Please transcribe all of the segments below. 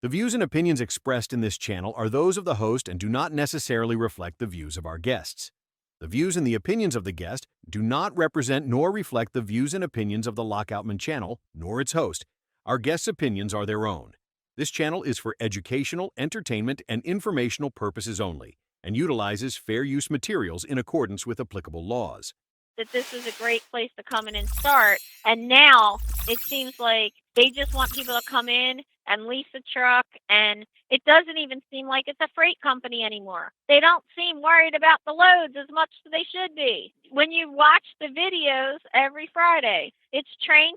The views and opinions expressed in this channel are those of the host and do not necessarily reflect the views of our guests. The views and the opinions of the guest do not represent nor reflect the views and opinions of the Lockoutmen channel, nor its host. Our guests' opinions are their own. This channel is for educational, entertainment, and informational purposes only, and utilizes fair use materials in accordance with applicable laws. That this is a great place to come in and start. And now it seems like they just want people to come in and lease a truck, and it doesn't even seem like it's a freight company anymore. They don't seem worried about the loads as much as they should be. When you watch the videos every Friday, it's train,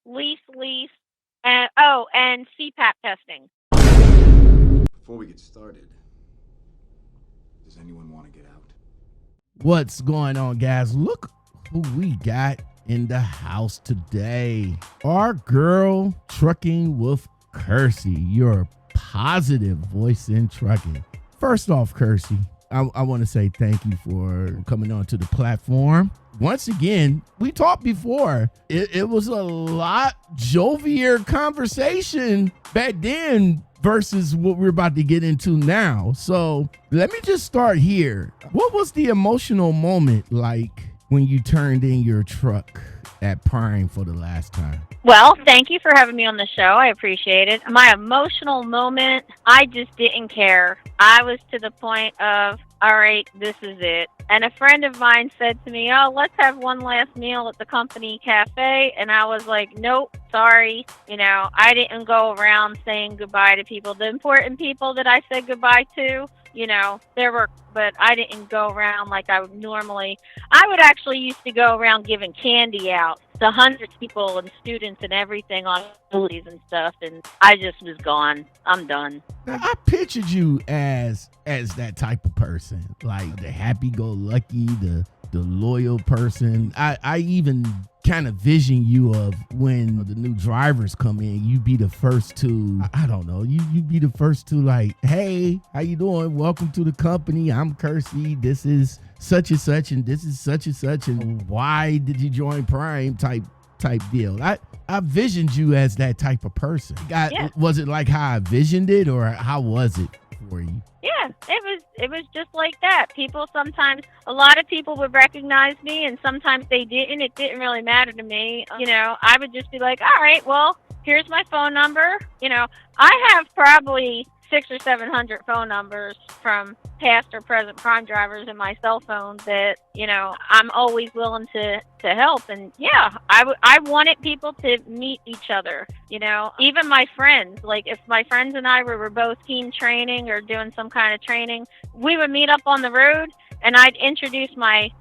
lease, and CPAP testing. Before we get started, does anyone want to get out? What's going on, guys? Look who we got in the house today. Our girl, Trucking with Kearsey, your positive voice in trucking. First off, Kearsey, I want to say thank you for coming onto the platform. Once again, we talked before. It was a lot jovier conversation back then versus what we're about to get into now. So let me just start here. What was the emotional moment like when you turned in your truck at Prime for the last time? Well, thank you for having me on the show. I appreciate it. My emotional moment, I just didn't care. I was to the point of, all right, this is it. And a friend of mine said to me, oh, let's have one last meal at the company cafe. And I was like, nope, sorry. I didn't go around saying goodbye to people. The important people that I said goodbye to, but I didn't go around like I would normally. I would actually used to go around giving candy out to hundreds of people and students and everything on facilities and stuff, and I just was gone. I'm done. I pictured you as that type of person, like the happy-go-lucky, the loyal person. I even kind of vision you of when the new drivers come in, you be the first to, I don't know, you be the first to like, hey, how you doing? Welcome to the company. I'm Kearsey. This is such and such, and this is such and such, and why did you join Prime type deal. I visioned you as that type of person. Yeah. Was it like how I visioned it, or how was it for you? Yeah, it was just like that. A lot of people would recognize me, and sometimes they didn't. It didn't really matter to me. I would just be like, all right, well, here's my phone number. I have probably 600 or 700 phone numbers from past or present Prime drivers in my cell phone that, I'm always willing to help. And yeah, I wanted people to meet each other, even my friends. Like if my friends and I were both team training or doing some kind of training, we would meet up on the road and I'd introduce my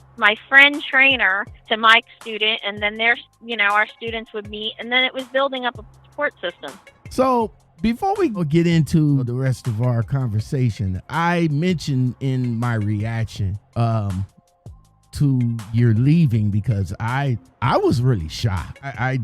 friend trainer to my student, and then our students would meet, and then it was building up a support system. So before we get into the rest of our conversation, I mentioned in my reaction to your leaving because I was really shocked. I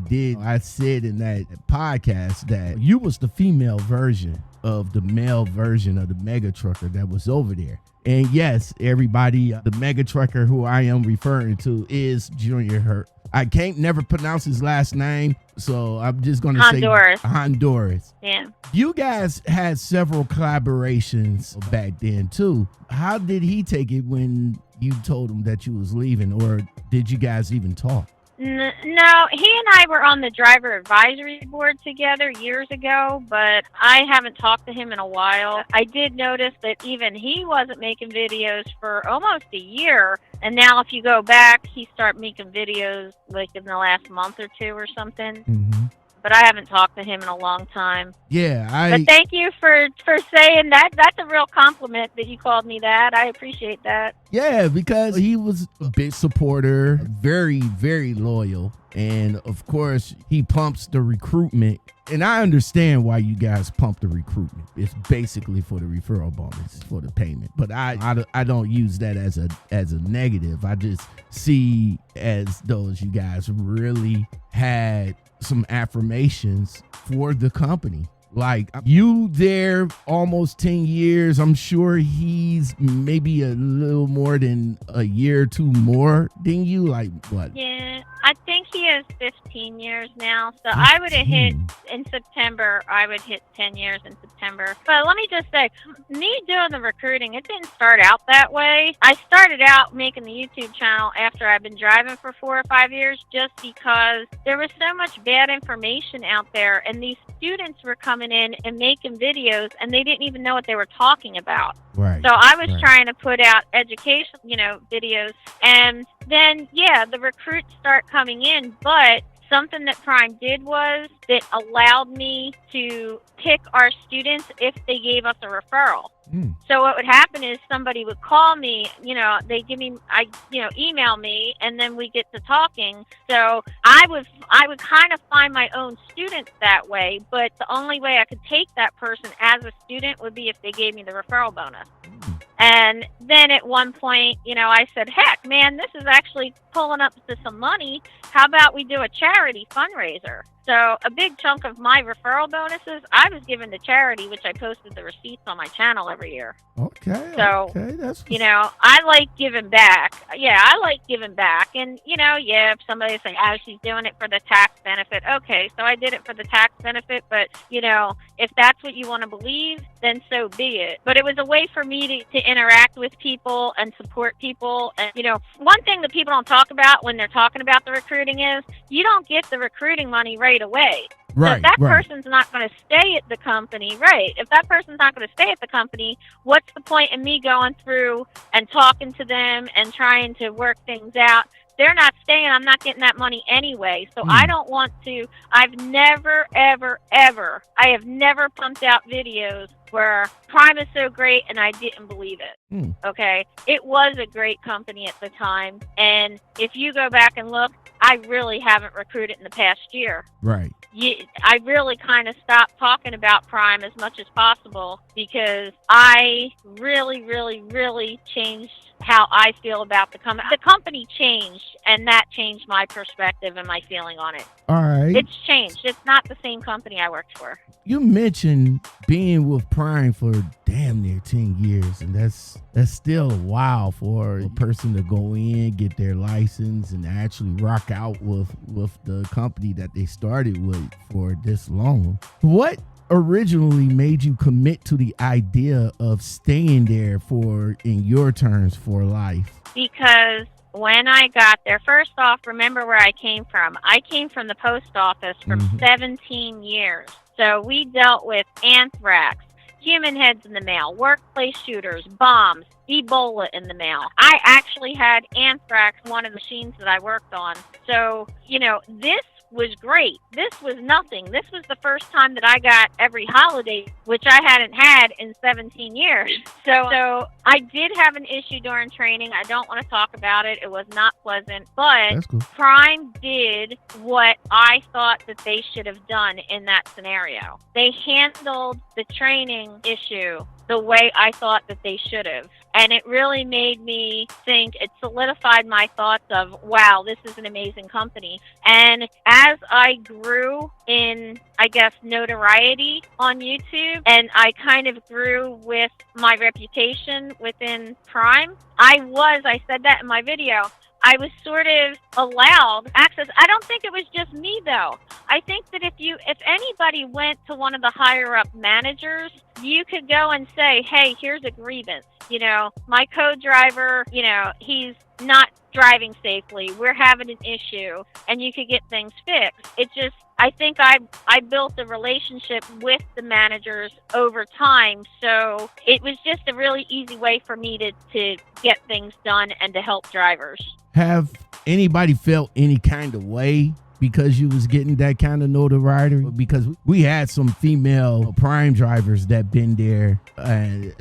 said in that podcast that you was the female version of the male version of the mega trucker that was over there. And yes, everybody, the mega trucker who I am referring to is Junior Hurt. I can't never pronounce his last name, so I'm just going to say Honduras. Yeah. You guys had several collaborations back then, too. How did he take it when you told him that you was leaving, or did you guys even talk? No, he and I were on the driver advisory board together years ago, but I haven't talked to him in a while. I did notice that even he wasn't making videos for almost a year, and now if you go back, he started making videos like in the last month or two or something. Mm-hmm. But I haven't talked to him in a long time. Yeah, But thank you for saying that. That's a real compliment that you called me that. I appreciate that. Yeah, because he was a big supporter, very, very loyal. And of course, he pumps the recruitment. And I understand why you guys pump the recruitment. It's basically for the referral bonus, for the payment. But I don't use that as a negative. I just see as those you guys really had some affirmations for the company. Like you there almost 10 years. I'm sure he's maybe a little more than a year or two more than you. Like what? Yeah, I think he is 15 years now. So I would have hit 15. in September. I would hit 10 years in September. But let me just say, me doing the recruiting, it didn't start out that way. I started out making the YouTube channel after I've been driving for 4 or 5 years, just because there was so much bad information out there, and these students were coming in and making videos, and they didn't even know what they were talking about. Right. So I was right. trying to put out education, videos, and then, the recruits start coming in, but something that Prime did was that allowed me to pick our students if they gave us a referral. So what would happen is somebody would call me, they give me, email me, and then we get to talking. So I would kind of find my own students that way, but the only way I could take that person as a student would be if they gave me the referral bonus. And then at one point, I said, heck, man, this is actually pulling up to some money. How about we do a charity fundraiser? So a big chunk of my referral bonuses, I was given to charity, which I posted the receipts on my channel every year. Okay. So, That's I like giving back. Yeah, I like giving back. And, if somebody say, she's doing it for the tax benefit. Okay, so I did it for the tax benefit. But, if that's what you want to believe, then so be it. But it was a way for me to interact with people and support people. And, one thing that people don't talk about when they're talking about the recruiting is you don't get the recruiting money right away. right. So if that right. person's not going to stay at the company, right? If that person's not going to stay at the company, what's the point in me going through and talking to them and trying to work things out? They're not staying. I'm not getting that money anyway. So I don't want to. I've never, ever, ever, I have never pumped out videos where Prime is so great and I didn't believe it. Okay? It was a great company at the time. And if you go back and look, I really haven't recruited in the past year. Right. I really kind of stopped talking about Prime as much as possible because I really, really, really changed how I feel about the company. The company changed, and that changed my perspective and my feeling on it. All right. It's changed. It's not the same company I worked for. You mentioned being with Prime for damn near 10 years, and that's still a while for a person to go in, get their license, and actually rock out with the company that they started with for this long. What originally made you commit to the idea of staying there in your terms for life? Because when I got there, first off, remember where I came from. I came from the post office for 17 years. So we dealt with anthrax, human heads in the mail, workplace shooters, bombs, Ebola in the mail. I actually had anthrax, one of the machines that I worked on. So, this was great. This was nothing. This was the first time that I got every holiday, which I hadn't had in 17 years. So I did have an issue during training. I don't want to talk about it. It was not pleasant, but That's cool. Prime did what I thought that they should have done in that scenario. They handled the training issue the way I thought that they should have. And it really made me think, it solidified my thoughts of, wow, this is an amazing company. And as I grew in, I guess, notoriety on YouTube, and I kind of grew with my reputation within Prime, I said that in my video, I was sort of allowed access. I don't think it was just me, though. I think that if anybody went to one of the higher up managers, you could go and say, hey, here's a grievance. My co-driver, he's not driving safely. We're having an issue, and you could get things fixed. I think I built a relationship with the managers over time, so it was just a really easy way for me to get things done and to help drivers. Have anybody felt any kind of way because you was getting that kind of notoriety? Because we had some female Prime drivers that been there, and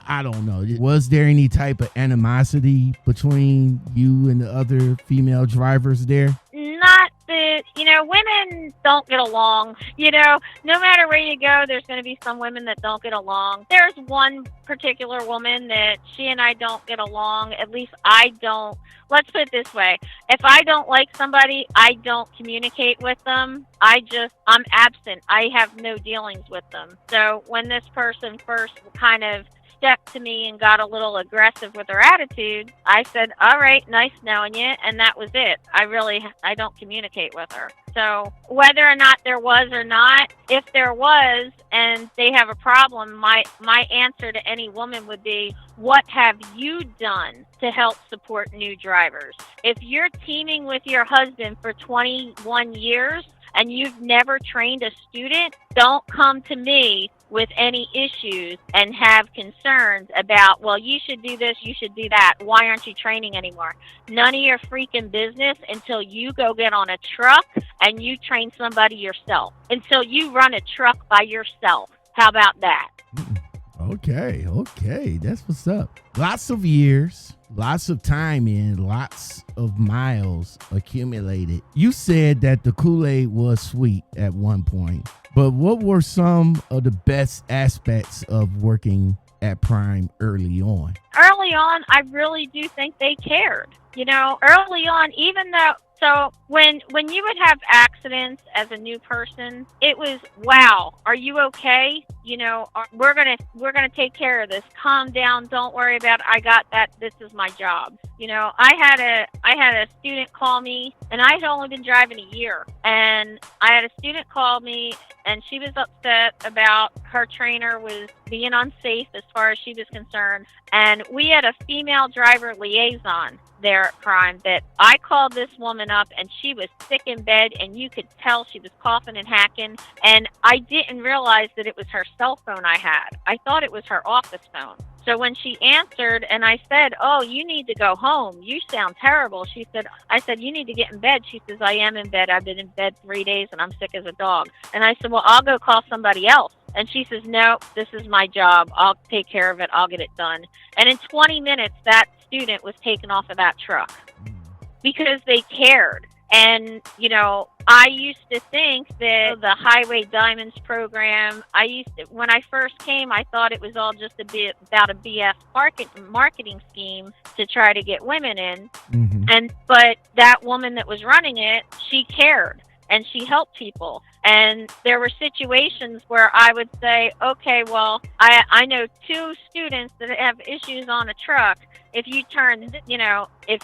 I don't know. Was there any type of animosity between you and the other female drivers there? Not that, women don't get along. No matter where you go, there's going to be some women that don't get along. There's one particular woman that she and I don't get along. At least I don't. Let's put it this way. If I don't like somebody, I don't communicate with them. I'm absent. I have no dealings with them. So when this person first kind of stepped to me and got a little aggressive with her attitude, I said, all right, nice knowing you, and that was it. I don't communicate with her. So whether or not there was or not, if there was and they have a problem, my answer to any woman would be, what have you done to help support new drivers? If you're teaming with your husband for 21 years and you've never trained a student, don't come to me with any issues and have concerns about, well, you should do this, you should do that. Why aren't you training anymore? None of your freaking business until you go get on a truck and you train somebody yourself. Until you run a truck by yourself. How about that? Okay. That's what's up. Lots of years, lots of time in, lots of miles accumulated. You said that the Kool-Aid was sweet at one point, but what were some of the best aspects of working at Prime early on? Early on, I really do think they cared. Early on, even though, so when you would have accidents as a new person, it was, wow, are you okay? We're gonna take care of this. Calm down. Don't worry about it. I got that. This is my job. I had a student call me, and I had only been driving a year, and I had a student call me, and she was upset about her trainer was being unsafe as far as she was concerned. And we had a female driver liaison there at Prime that I called this woman up, and she was sick in bed, and you could tell she was coughing and hacking, and I didn't realize that it was her cell phone I had. I thought it was her office phone. So when she answered and I said, oh, you need to go home. You sound terrible. I said, you need to get in bed. She says, I am in bed. I've been in bed 3 days and I'm sick as a dog. And I said, well, I'll go call somebody else. And she says, no, this is my job. I'll take care of it. I'll get it done. And in 20 minutes, that student was taken off of that truck because they cared. And, I used to think that the Highway Diamonds program, when I first came, I thought it was all just about a BS marketing scheme to try to get women in. Mm-hmm. But that woman that was running it, she cared and she helped people. And there were situations where I would say, okay, well, I know 2 students that have issues on a truck. If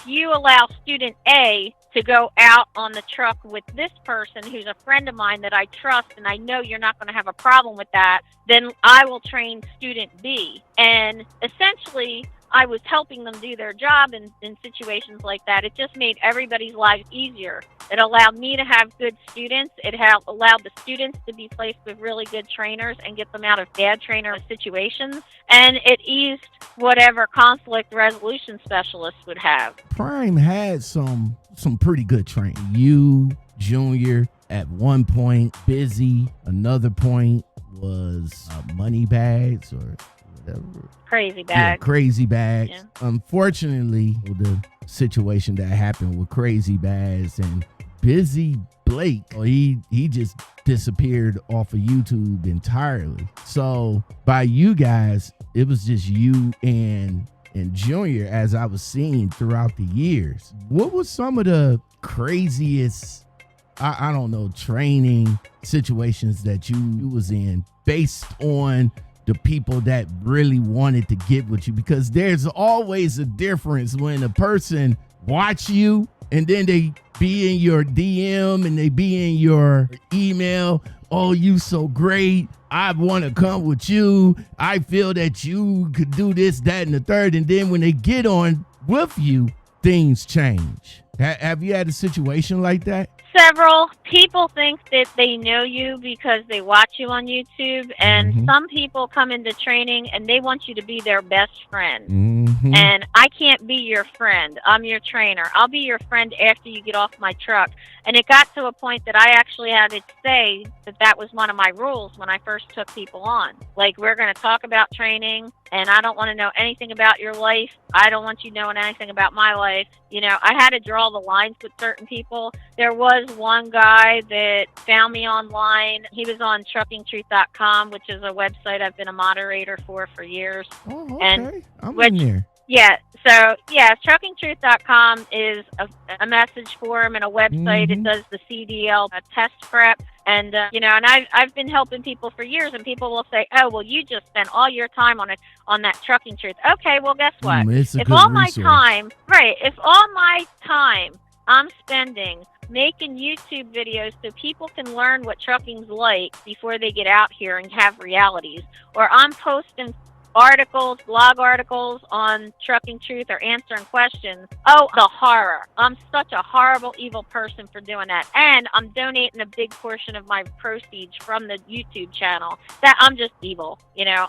you allow student A to go out on the truck with this person who's a friend of mine that I trust and I know you're not going to have a problem with that, then I will train student B. And essentially, I was helping them do their job in situations like that. It just made everybody's lives easier. It allowed me to have good students. It allowed the students to be placed with really good trainers and get them out of bad trainer situations. And it eased whatever conflict resolution specialists would have. Prime had some pretty good training. You, Junior, at one point, Busy, another point was Money Bags or whatever. Crazy Bag. Yeah, Crazy Bags. Yeah. Unfortunately, the situation that happened with Crazy Bags and Busy Blake, he just disappeared off of YouTube entirely. So by you guys, it was just you and Junior, as I was seeing throughout the years. What was some of the craziest, I don't know, training situations that you was in based on the people that really wanted to get with you? Because there's always a difference when a person watch you and then they be in your DM and they be in your email. Oh, you so great. I want to come with you. I feel that you could do this, that, and the third. And then when they get on with you, things change. Have you had a situation like that? Several people think that they know you because they watch you on YouTube, and some people come into training and they want you to be their best friend. And I can't be your friend. I'm your trainer. I'll be your friend after you get off my truck. And it got to a point that I actually had to say that was one of my rules when I first took people on. Like, we're going to talk about training, and I don't want to know anything about your life. I don't want you knowing anything about my life. I had to draw the lines with certain people. There was one guy that found me online. He was on truckingtruth.com, which is a website I've been a moderator for years. Oh, okay. I'm in there. Yeah. So, yeah, truckingtruth.com is a message forum and a website. It does the CDL test prep. And, and I've been helping people for years, and people will say, oh, well, you just spent all your time on that Trucking Truth. Okay, well, guess what? It's a If good all my resource. time, right, if all my time I'm spending making YouTube videos so people can learn what trucking's like before they get out here and have realities, or I'm posting blog articles on Trucking Truth or answering questions. Oh, the horror. I'm such a horrible, evil person for doing that. And I'm donating a big portion of my proceeds from the YouTube channel. That I'm just evil,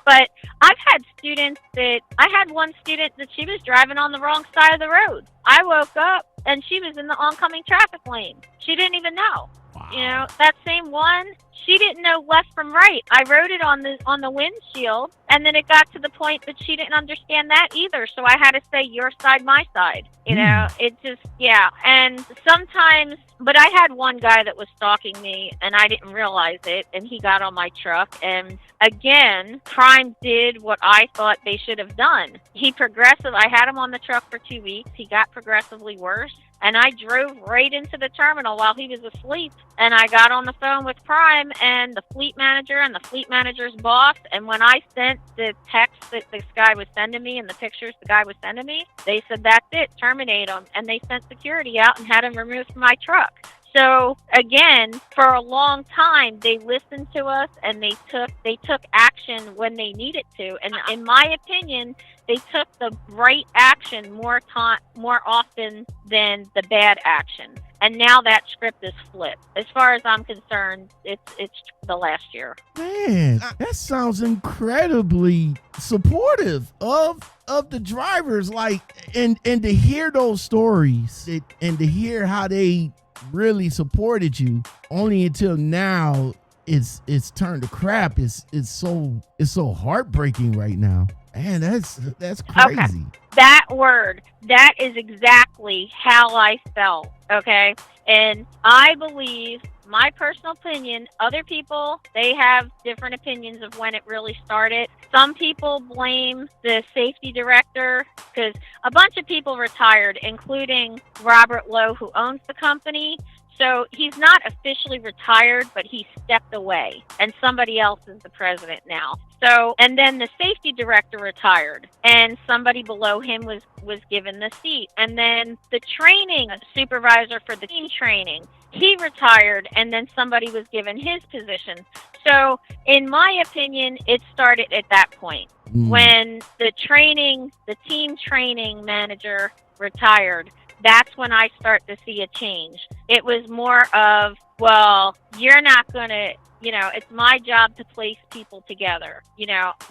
But I've had I had one student that she was driving on the wrong side of the road. I woke up and she was in the oncoming traffic lane. She didn't even know. Wow. That same one, she didn't know left from right. I wrote it on the windshield, and then it got to the point that she didn't understand that either. So I had to say your side, my side. It just, yeah. And sometimes, but I had one guy that was stalking me, and I didn't realize it, and he got on my truck. And again, crime did what I thought they should have done. I had him on the truck for 2 weeks. He got progressively worse. And I drove right into the terminal while he was asleep. And I got on the phone with Prime and the fleet manager and the fleet manager's boss. And when I sent the text that this guy was sending me and the pictures the guy was sending me, they said, that's it, terminate him. And they sent security out and had him removed from my truck. So again, for a long time, they listened to us and they took action when they needed to. And in my opinion, they took the right action more often than the bad action. And now that script is flipped. As far as I'm concerned, it's the last year. Man, that sounds incredibly supportive of the drivers. And to hear those stories and to hear how they really supported you, only until now it's turned to crap. It's so heartbreaking right now. Man, that's crazy. Okay. That is exactly how I felt. Okay. And I believe, my personal opinion, other people, they have different opinions of when it really started. Some people blame the safety director because a bunch of people retired, including Robert Lowe, who owns the company. So he's not officially retired, but he stepped away, and somebody else is the president now. So, and then the safety director retired, and somebody below him was given the seat. And then the training supervisor for the team training, he retired, and then somebody was given his position. So, in my opinion, it started at that point when the team training manager retired. That's when I start to see a change. It was more of, well, you're not going to, it's my job to place people together.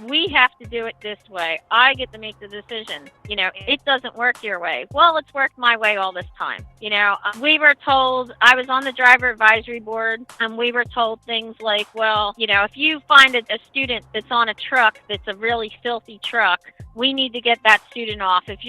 We have to do it this way. I get to make the decision. It doesn't work your way. Well, it's worked my way all this time. We were told, I was on the driver advisory board, and we were told things like, well, if you find a student that's on a truck that's a really filthy truck, we need to get that student off. If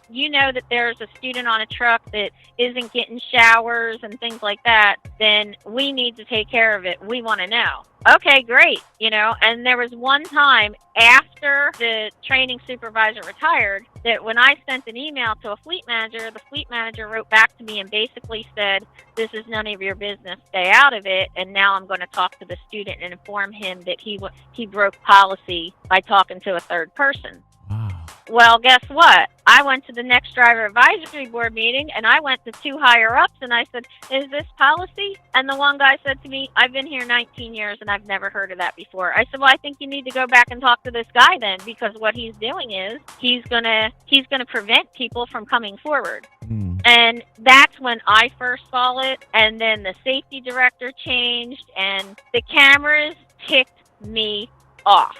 you know that there's a student on a truck that isn't getting showers and things like that, then we need to take care of it. We want to know. Okay, great. And there was one time after the training supervisor retired that when I sent an email to a fleet manager, the fleet manager wrote back to me and basically said, this is none of your business, stay out of it. And now I'm going to talk to the student and inform him that he broke policy by talking to a third person. Wow. Well, guess what? I went to the next driver advisory board meeting, and I went to two higher ups, and I said, is this policy? And the one guy said to me, I've been here 19 years, and I've never heard of that before. I said, well, I think you need to go back and talk to this guy then, because what he's doing is he's gonna prevent people from coming forward. And that's when I first saw it, and then the safety director changed, and the cameras ticked me off.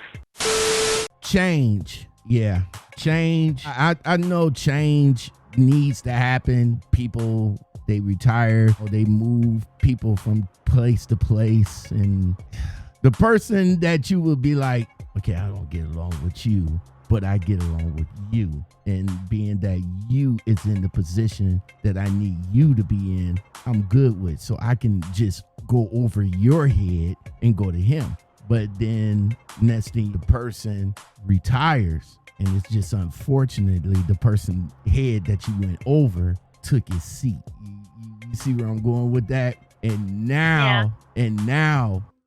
Change. Yeah, change. I know change needs to happen. People, they retire or they move people from place to place. And the person that you will be like, okay, I don't get along with you, but I get along with you. And being that you is in the position that I need you to be in, I'm good with. So I can just go over your head and go to him. But then next thing, the person retires And it's just unfortunately the person head that you went over took his seat. You see where I'm going with that? And now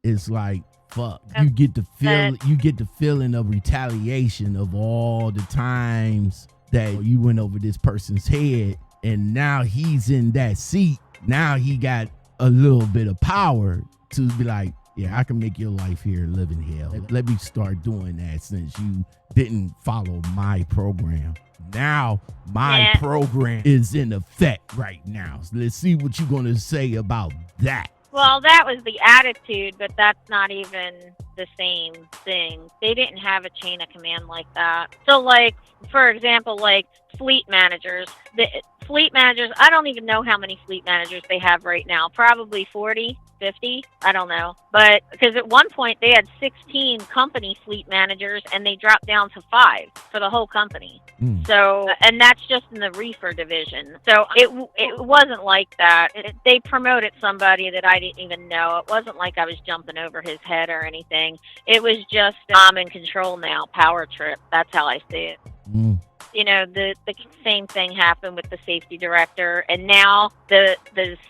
it's like, fuck. You get the feeling of retaliation of all the times that you went over this person's head, and now he's in that seat. Now he got a little bit of power to be like, yeah, I can make your life here live in hell. Let me start doing that since you didn't follow my program. Now my program is in effect right now. So let's see what you're going to say about that. Well, that was the attitude, but that's not even the same thing. They didn't have a chain of command like that. So, like, for example, like fleet managers. I don't even know how many fleet managers they have right now. Probably 40, 50. I don't know. But because at one point they had 16 company fleet managers and they dropped down to 5 for the whole company. So, and that's just in the reefer division. So it wasn't like that. They promoted somebody that I didn't even know. It wasn't like I was jumping over his head or anything. It was just, I'm in control now, power trip. That's how I see it. You know, the same thing happened with the safety director, and now the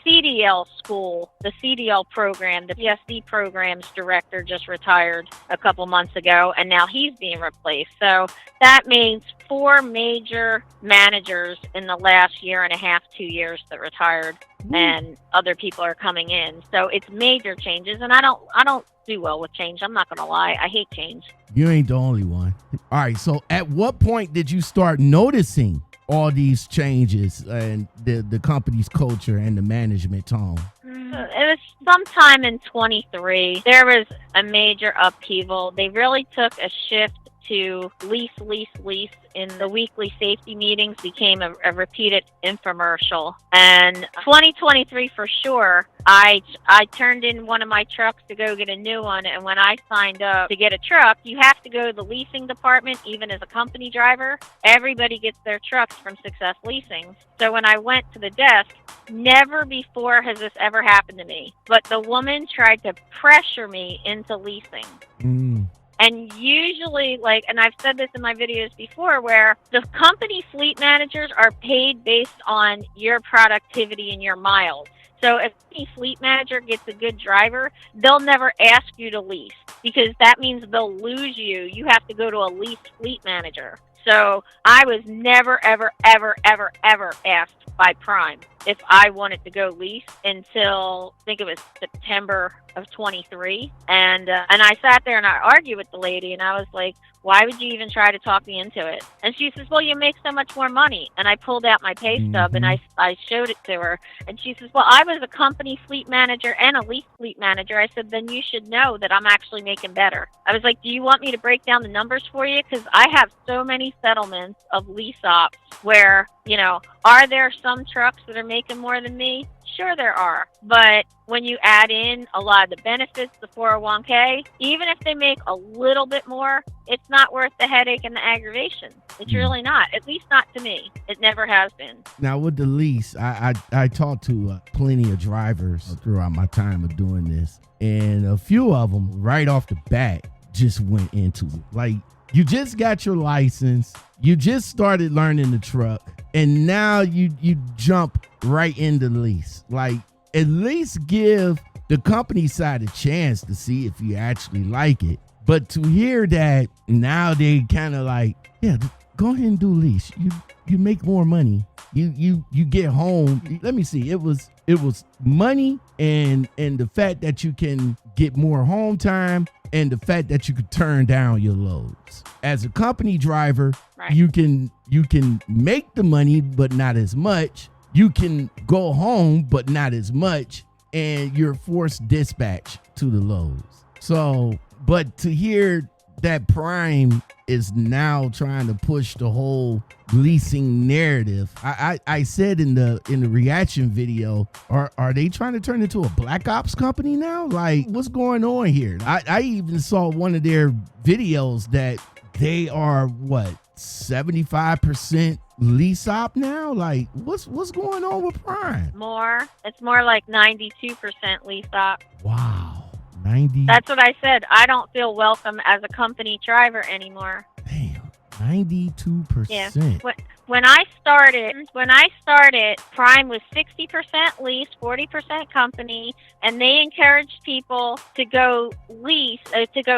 CDL school, the CDL program, the PSD programs director just retired a couple months ago, and now he's being replaced. So that means 4 major managers in the last year and a half, 2 years that retired, and other people are coming in. So it's major changes, and I don't do well with change. I'm not going to lie. I hate change. You ain't the only one. All right. So at what point did you start noticing all these changes and the company's culture and the management tone? It was sometime in 23. There was a major upheaval. They really took a shift to lease in the weekly safety meetings became a repeated infomercial. And 2023 for sure, I turned in one of my trucks to go get a new one. And when I signed up to get a truck, you have to go to the leasing department, even as a company driver. Everybody gets their trucks from Success Leasing. So when I went to the desk, never before has this ever happened to me, but the woman tried to pressure me into leasing. And usually, like, and I've said this in my videos before, where the company fleet managers are paid based on your productivity and your miles. So if any fleet manager gets a good driver, they'll never ask you to lease because that means they'll lose you. You have to go to a leased fleet manager. So I was never, ever, ever, ever, ever asked by Prime if I wanted to go lease until I think it was September of 23. And I sat there and I argued with the lady and I was like, why would you even try to talk me into it? And she says, well, you make so much more money. And I pulled out my pay stub and I showed it to her. And she says, well, I was a company fleet manager and a lease fleet manager. I said, then you should know that I'm actually making better. I was like, do you want me to break down the numbers for you? Because I have so many settlements of lease ops where, you know, are there some trucks that are making more than me? Sure there are. But when you add in a lot of the benefits, the 401k, even if they make a little bit more, it's not worth the headache and the aggravation. It's really not. At least not to me. It never has been. Now with the lease, I talked to plenty of drivers throughout my time of doing this. And a few of them right off the bat just went into it. Like, you just got your license. You just started learning the truck. And now you jump right into the lease. Like, at least give the company side a chance to see if you actually like it. But to hear that now they kind of like, yeah, go ahead and do lease. You make more money. You get home. Let me see. It was money and the fact that you can get more home time and the fact that you could turn down your loads. As a company driver, right, you can make the money but not as much. You can go home but not as much, and you're forced dispatch to the loads. So, but to hear that Prime is now trying to push the whole leasing narrative. I said in the reaction video, are they trying to turn into a black ops company now? Like, what's going on here? I even saw one of their videos that they are 75% lease op now? Like, what's going on with Prime? It's more like 92% lease op. Wow. 90. That's what I said. I don't feel welcome as a company driver anymore. Damn. 92%. Yeah. When I started, Prime was 60% lease, 40% company, and they encouraged people to go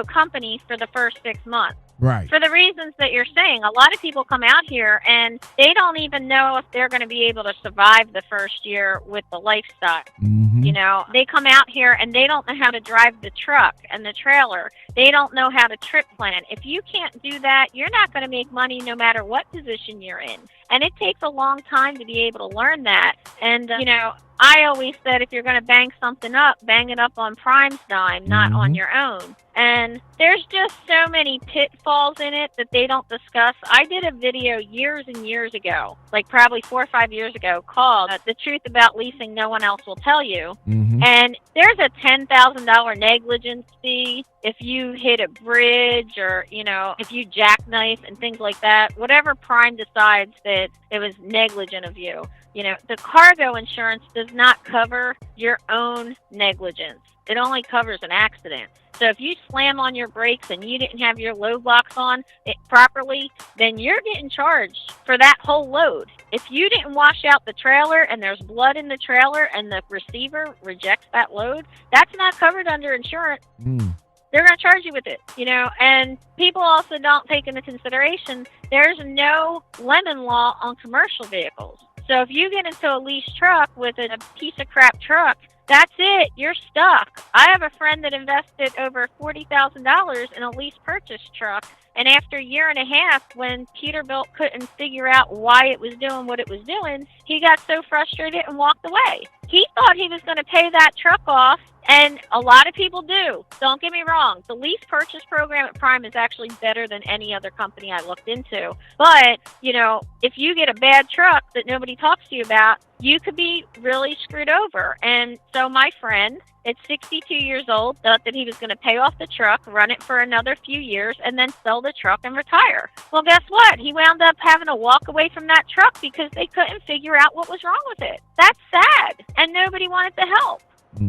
company for the first 6 months. Right. For the reasons that you're saying, a lot of people come out here and they don't even know if they're going to be able to survive the first year with the lifestyle. Mm-hmm. You know, they come out here and they don't know how to drive the truck and the trailer. They don't know how to trip plan. If you can't do that, you're not going to make money no matter what position you're in. And it takes a long time to be able to learn that. And, you know, I always said if you're going to bang something up, bang it up on Prime's dime, not on your own. And there's just so many pitfalls in it that they don't discuss. I did a video years and years ago, like probably 4 or 5 years ago, called The Truth About Leasing No One Else Will Tell You. Mm-hmm. And there's a $10,000 negligence fee if you hit a bridge or, you know, if you jackknife and things like that. Whatever Prime decides that it was negligent of you. You know, the cargo insurance does not cover your own negligence. It only covers an accident. So if you slam on your brakes and you didn't have your load blocks on it properly, then you're getting charged for that whole load. If you didn't wash out the trailer and there's blood in the trailer and the receiver rejects that load, that's not covered under insurance. They're going to charge you with it, you know, and people also don't take into consideration there's no lemon law on commercial vehicles. So if you get into a leased truck with a piece of crap truck, that's it. You're stuck. I have a friend that invested over $40,000 in a lease purchase truck, and after a year and a half, when Peterbilt couldn't figure out why it was doing what it was doing, he got so frustrated and walked away. He thought he was going to pay that truck off, and a lot of people do. Don't get me wrong. The lease purchase program at Prime is actually better than any other company I looked into. But, you know, if you get a bad truck that nobody talks to you about, you could be really screwed over. And so my friend, at 62 years old, thought that he was going to pay off the truck, run it for another few years, and then sell the truck and retire. Well, guess what? He wound up having to walk away from that truck because they couldn't figure out what was wrong with it. That's sad, and nobody wanted to help.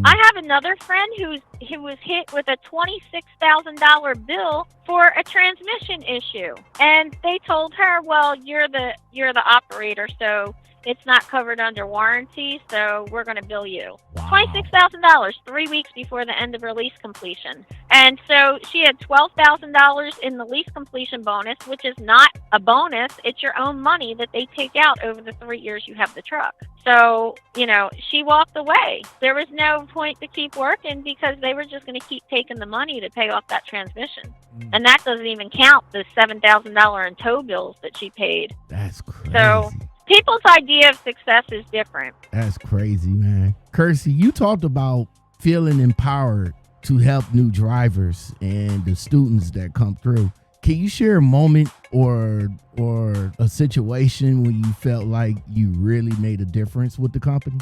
I have another friend who was hit with a $26,000 bill for a transmission issue, and they told her, "Well, you're the operator, so it's not covered under warranty, so we're going to bill you." Wow. $26,000 3 weeks before the end of her lease completion. And so she had $12,000 in the lease completion bonus, which is not a bonus. It's your own money that they take out over the 3 years you have the truck. So, you know, she walked away. There was no point to keep working because they were just going to keep taking the money to pay off that transmission. And that doesn't even count the $7,000 in tow bills that she paid. That's crazy. So people's idea of success is different. That's crazy, man. Kearsey, you talked about feeling empowered to help new drivers and the students that come through. Can you share a moment or a situation where you felt like you really made a difference with the company?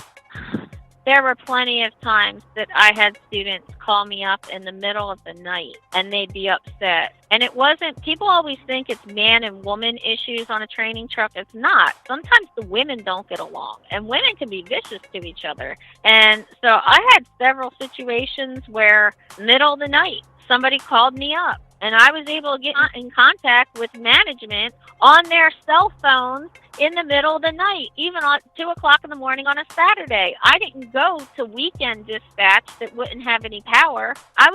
There were plenty of times that I had students call me up in the middle of the night and they'd be upset. And it wasn't, people always think it's man and woman issues on a training truck. It's not. Sometimes the women don't get along and women can be vicious to each other. And so I had several situations where middle of the night, somebody called me up and I was able to get in contact with management on their cell phones in the middle of the night, even at 2 o'clock in the morning on a Saturday. I didn't go to weekend dispatch that wouldn't have any power. I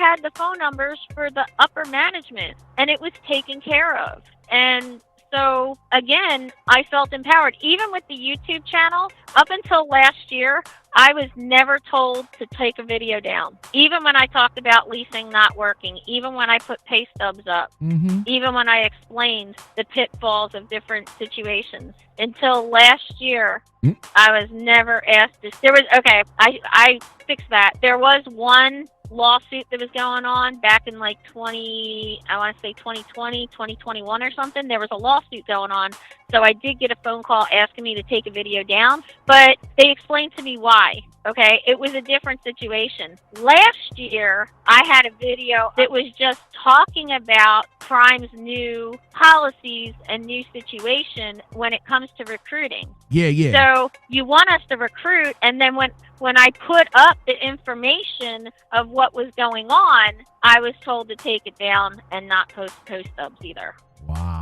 had the phone numbers for the upper management and it was taken care of. And so, again, I felt empowered. Even with the YouTube channel, up until last year, I was never told to take a video down. Even when I talked about leasing not working, even when I put pay stubs up, even when I explained the pitfalls of different situations. Until last year, I was never asked to. I fixed that. There was one lawsuit that was going on back in like 2020, 2021 or something. There was a lawsuit going on. So I did get a phone call asking me to take a video down, but they explained to me why. Okay, it was a different situation. Last year, I had a video that was just talking about Prime's new policies and new situation when it comes to recruiting. Yeah. So you want us to recruit, and then when I put up the information of what was going on, I was told to take it down and not post stubs either. Wow.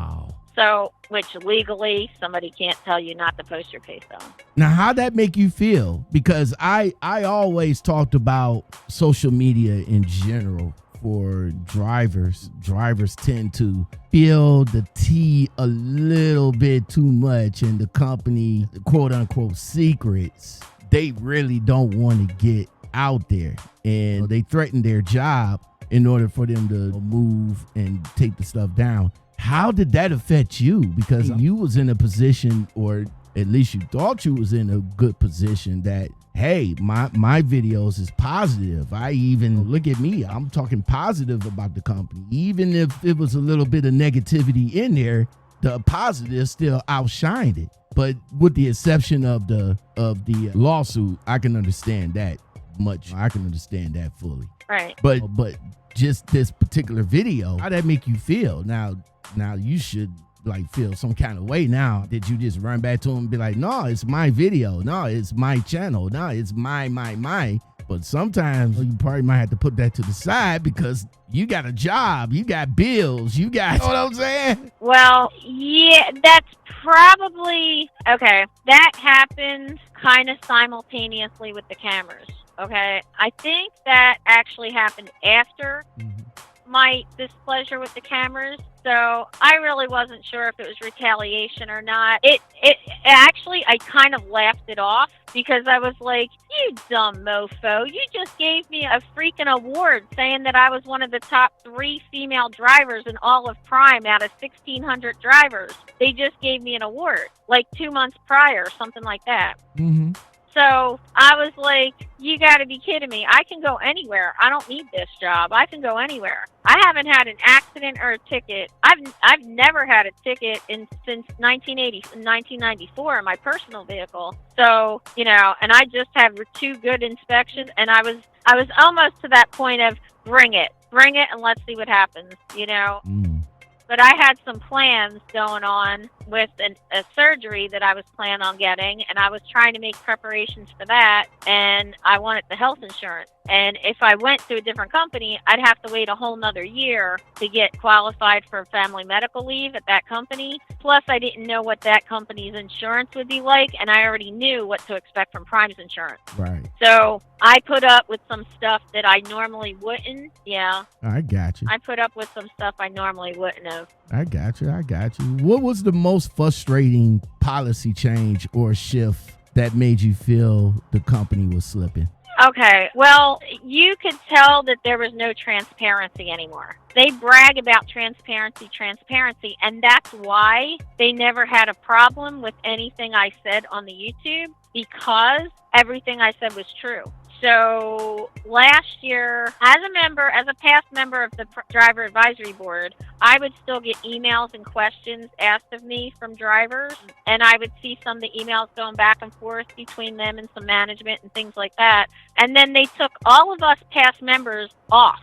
So, which legally somebody can't tell you not to post your pay stub. Now, how'd that make you feel? Because I always talked about social media in general for drivers. Drivers tend to feel the tea a little bit too much, and the company, quote unquote, secrets, they really don't want to get out there, and they threaten their job in order for them to move and take the stuff down. How did that affect you? Because you was in a position, or at least you thought you was in a good position, that, hey, my videos is positive. I even, look at me, I'm talking positive about the company. Even if it was a little bit of negativity in there, the positive still outshined it. But with the exception of the lawsuit, I can understand that much. I can understand that fully. Right. But just this particular video, how'd that make you feel? Now you should like feel some kind of way now. Did you just run back to him and be like, no, it's my video. No, it's my channel. No, it's my. But sometimes you probably might have to put that to the side because you got a job, you got bills, you got, you know what I'm saying? Well, yeah, that's probably, okay, that happened kind of simultaneously with the cameras, okay? I think that actually happened after my displeasure with the cameras, so I really wasn't sure if it was retaliation or not. It actually, I kind of laughed it off because I was like, you dumb mofo, you just gave me a freaking award saying that I was one of the top 3 female drivers in all of Prime out of 1,600 drivers. They just gave me an award like 2 months prior, something like that. Mm-hmm. So I was like, you got to be kidding me. I can go anywhere. I don't need this job. I can go anywhere. I haven't had an accident or a ticket. I've never had a ticket since 1994 in my personal vehicle. So, you know, and I just have 2 good inspections, and I was almost to that point of bring it and let's see what happens, you know. But I had some plans going on with a surgery that I was planning on getting, and I was trying to make preparations for that, and I wanted the health insurance. And if I went to a different company, I'd have to wait a whole nother year to get qualified for family medical leave at that company. Plus, I didn't know what that company's insurance would be like, and I already knew what to expect from Prime's insurance. Right. So I put up with some stuff that I normally wouldn't. Yeah. I got you. I put up with some stuff I normally wouldn't have. I got you. What was the most frustrating policy change or shift that made you feel the company was slipping? Okay, well, you could tell that there was no transparency anymore. They brag about transparency, and that's why they never had a problem with anything I said on the YouTube, because everything I said was true. So last year, as a past member of the driver advisory board, I would still get emails and questions asked of me from drivers, and I would see some of the emails going back and forth between them and some management and things like that. And then they took all of us past members off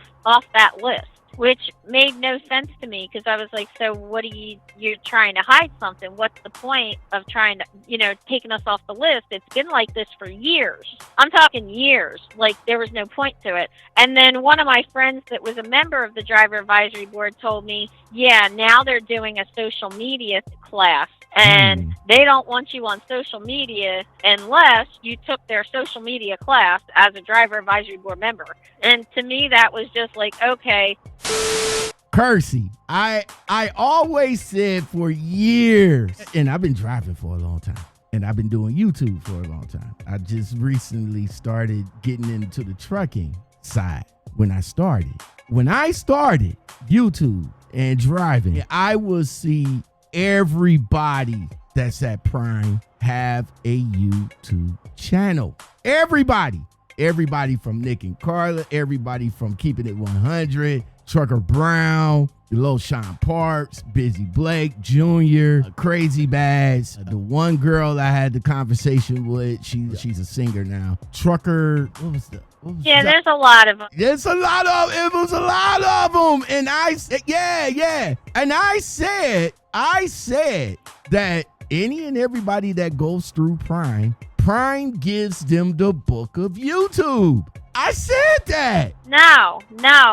that list, which made no sense to me, because I was like, so what are you're trying to hide something? What's the point of trying to, taking us off the list? It's been like this for years. I'm talking years. Like, there was no point to it. And then one of my friends that was a member of the driver advisory board told me, yeah, now they're doing a social media class, and they don't want you on social media unless you took their social media class as a driver advisory board member. And to me, that was just like, okay. Kearsey, I always said for years, and I've been driving for a long time, and I've been doing YouTube for a long time. I just recently started getting into the trucking side. When I started YouTube and driving, I would see everybody that's at Prime have a YouTube channel. Everybody from Nick and Carla, everybody from Keeping It 100, Trucker Brown, Lil Sean Parks, Busy Blake Jr., Crazy Bads, the one girl I had the conversation with, she's a singer now. Trucker, what was that? There's a lot of them. It was a lot of them. And And I said that any and everybody that goes through Prime gives them the book of YouTube. I said that. No,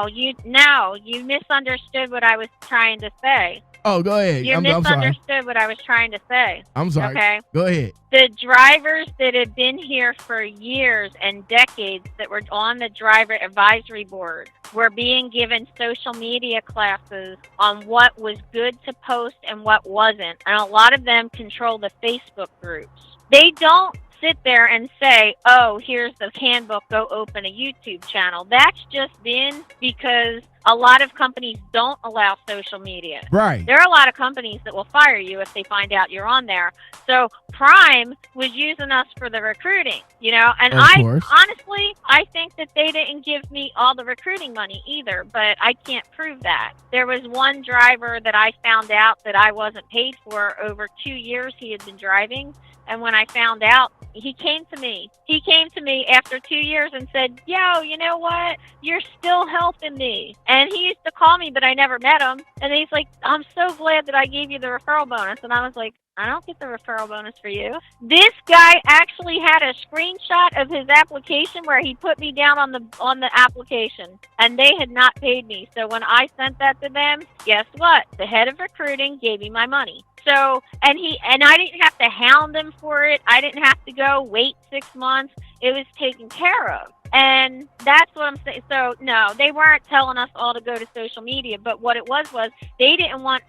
you misunderstood what I was trying to say. Oh, go ahead. You I'm sorry. misunderstood what I was trying to say. I'm sorry. Okay. Go ahead. The drivers that had been here for years and decades that were on the driver advisory board were being given social media classes on what was good to post and what wasn't. And a lot of them control the Facebook groups. They don't sit there and say, oh, here's the handbook, go open a YouTube channel. That's just been because a lot of companies don't allow social media. Right. There are a lot of companies that will fire you if they find out you're on there. So Prime was using us for the recruiting, and honestly, I think that they didn't give me all the recruiting money either, but I can't prove that. There was one driver that I found out that I wasn't paid for over 2 years he had been driving. And when I found out, he came to me. He came to me after 2 years and said, yo, you know what? You're still helping me. And he used to call me, but I never met him. And he's like, I'm so glad that I gave you the referral bonus. And I was like, I don't get the referral bonus for you. This guy actually had a screenshot of his application where he put me down on the application, and they had not paid me. So when I sent that to them, guess what? The head of recruiting gave me my money. So, and I didn't have to hound him for it. I didn't have to go wait 6 months. It was taken care of. And that's what I'm saying. So no, they weren't telling us all to go to social media, but what it was they didn't want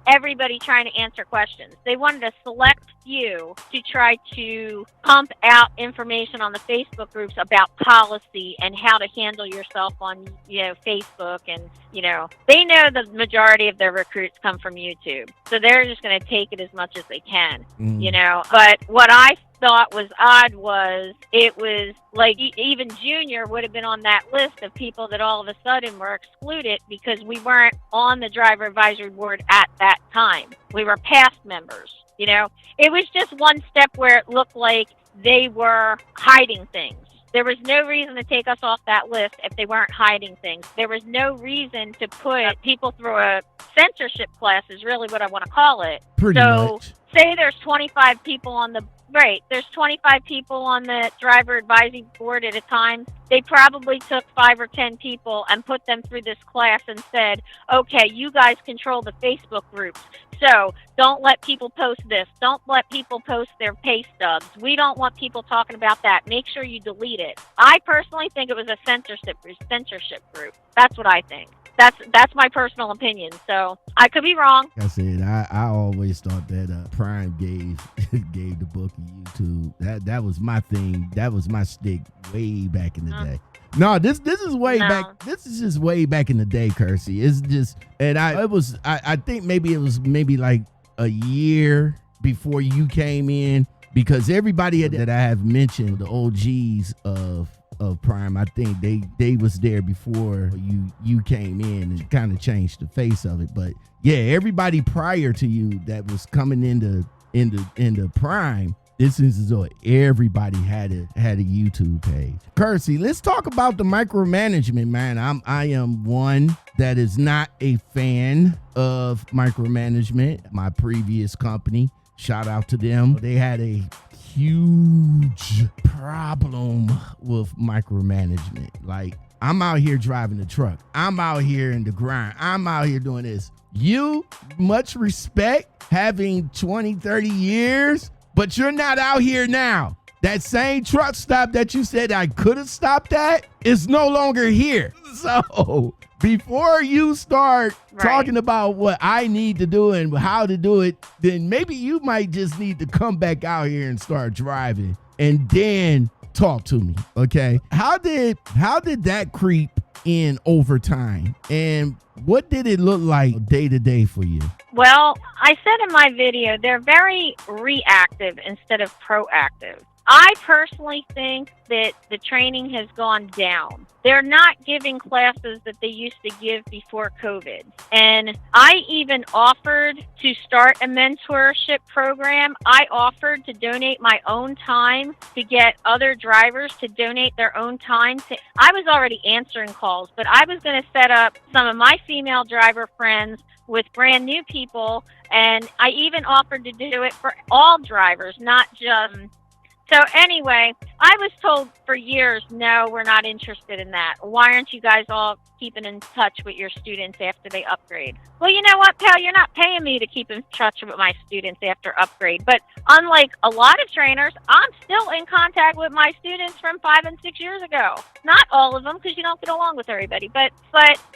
everybody trying to answer questions. They wanted a select few to try to pump out information on the Facebook groups about policy and how to handle yourself on, Facebook. And, they know the majority of their recruits come from YouTube. So they're just going to take it as much as they can, But what I thought was odd was it was like even Junior would have been on that list of people that all of a sudden were excluded because we weren't on the driver advisory board at that time. We were past members, It was just one step where it looked like they were hiding things. There was no reason to take us off that list if they weren't hiding things. There was no reason to put people through a censorship class is really what I want to call it. Pretty much. Say there's 25 people on the there's 25 people on the driver advisory board at a time. They probably took 5 or 10 people and put them through this class and said, okay, you guys control the Facebook groups. So don't let people post this. Don't let people post their pay stubs. We don't want people talking about that. Make sure you delete it. I personally think it was a censorship group. That's what I think. That's my personal opinion. So I could be wrong. Like I said, I always thought that Prime gave the book of YouTube. That was my thing. That was my stick way back in the day. No, this is way back. This is just way back in the day, Kearsey. It's just, and I think maybe it was like a year before you came in, because everybody that I have mentioned, the OGs of Prime, I think they was there before you came in and kind of changed the face of it. But yeah, everybody prior to you that was coming into Prime, this is what everybody had a YouTube page. Kearsey, let's talk about the micromanagement, man. I am one that is not a fan of micromanagement. My previous company, shout out to them. They had a huge problem with micromanagement. Like, I'm out here driving the truck. I'm out here in the grind. I'm out here doing this. You, much respect, having 20, 30 years, but you're not out here now. That same truck stop that you said I could have stopped at is no longer here. So before you start talking about what I need to do and how to do it, then maybe you might just need to come back out here and start driving and then talk to me, okay? How did that creep in over time, and what did it look like day to day for you? Well, I said in my video, they're very reactive instead of proactive. I personally think that the training has gone down. They're not giving classes that they used to give before COVID. And I even offered to start a mentorship program. I offered to donate my own time to get other drivers to donate their own time. I was already answering calls, but I was going to set up some of my female driver friends with brand new people. And I even offered to do it for all drivers, not just So anyway, I was told for years, no, we're not interested in that. Why aren't you guys all keeping in touch with your students after they upgrade? Well, you know what, pal? You're not paying me to keep in touch with my students after upgrade. But unlike a lot of trainers, I'm still in contact with my students from 5 and 6 years ago. Not all of them, because you don't get along with everybody. But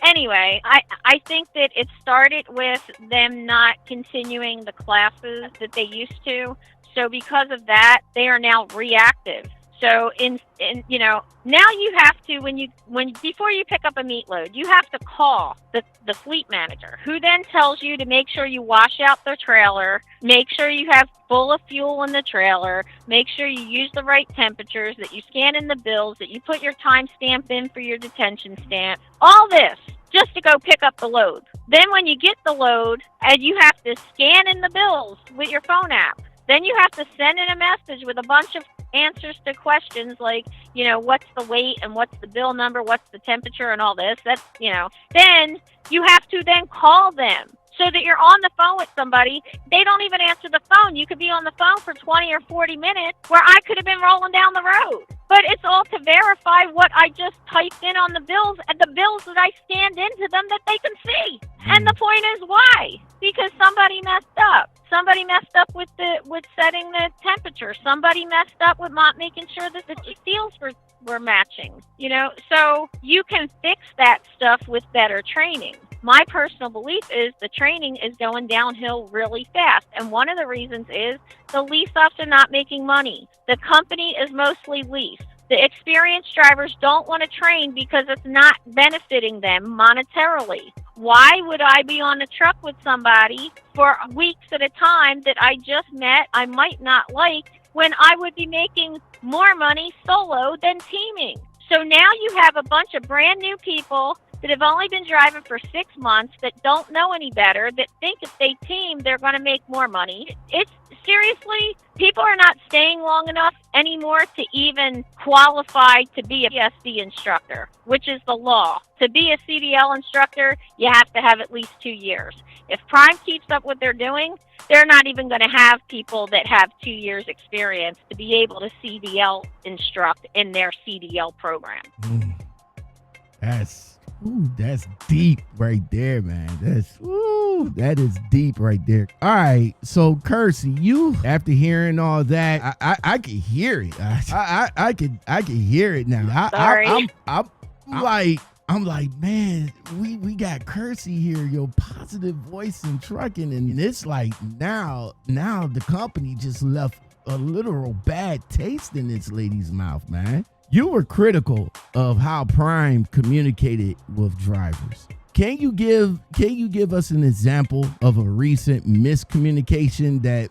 anyway, I think that it started with them not continuing the classes that they used to. So because of that, they are now reactive. So now you have to, before you pick up a meat load, you have to call the fleet manager, who then tells you to make sure you wash out the trailer, make sure you have full of fuel in the trailer, make sure you use the right temperatures, that you scan in the bills, that you put your time stamp in for your detention stamp, all this just to go pick up the load. Then when you get the load, and you have to scan in the bills with your phone app, then you have to send in a message with a bunch of answers to questions like, what's the weight and what's the bill number, what's the temperature and all this. That's, then you have to then call them so that you're on the phone with somebody. They don't even answer the phone. You could be on the phone for 20 or 40 minutes where I could have been rolling down the road. But it's all to verify what I just typed in on the bills and the bills that I scanned into them that they can see. And the point is why? Because somebody messed up. Somebody messed up with setting the temperature. Somebody messed up with not making sure that the seals were matching. So you can fix that stuff with better training. My personal belief is the training is going downhill really fast. And one of the reasons is the lease offs are not making money. The company is mostly lease. The experienced drivers don't want to train because it's not benefiting them monetarily. Why would I be on a truck with somebody for weeks at a time that I just met, I might not like, when I would be making more money solo than teaming? So now you have a bunch of brand new people that have only been driving for 6 months, that don't know any better, that think if they team, they're going to make more money. It's seriously, people are not staying long enough anymore to even qualify to be a CSD instructor, which is the law. To be a CDL instructor, you have to have at least 2 years. If Prime keeps up what they're doing, they're not even going to have people that have 2 years experience to be able to CDL instruct in their CDL program. That's deep right there, man. That is deep right there. All right, so Kearsey, you, after hearing all that, I can hear it. I can hear it now. Sorry. I'm like, man, we got Kearsey here, your positive voice in trucking, and it's like now the company just left a literal bad taste in this lady's mouth, man. You were critical of how Prime communicated with drivers. Can you give us an example of a recent miscommunication that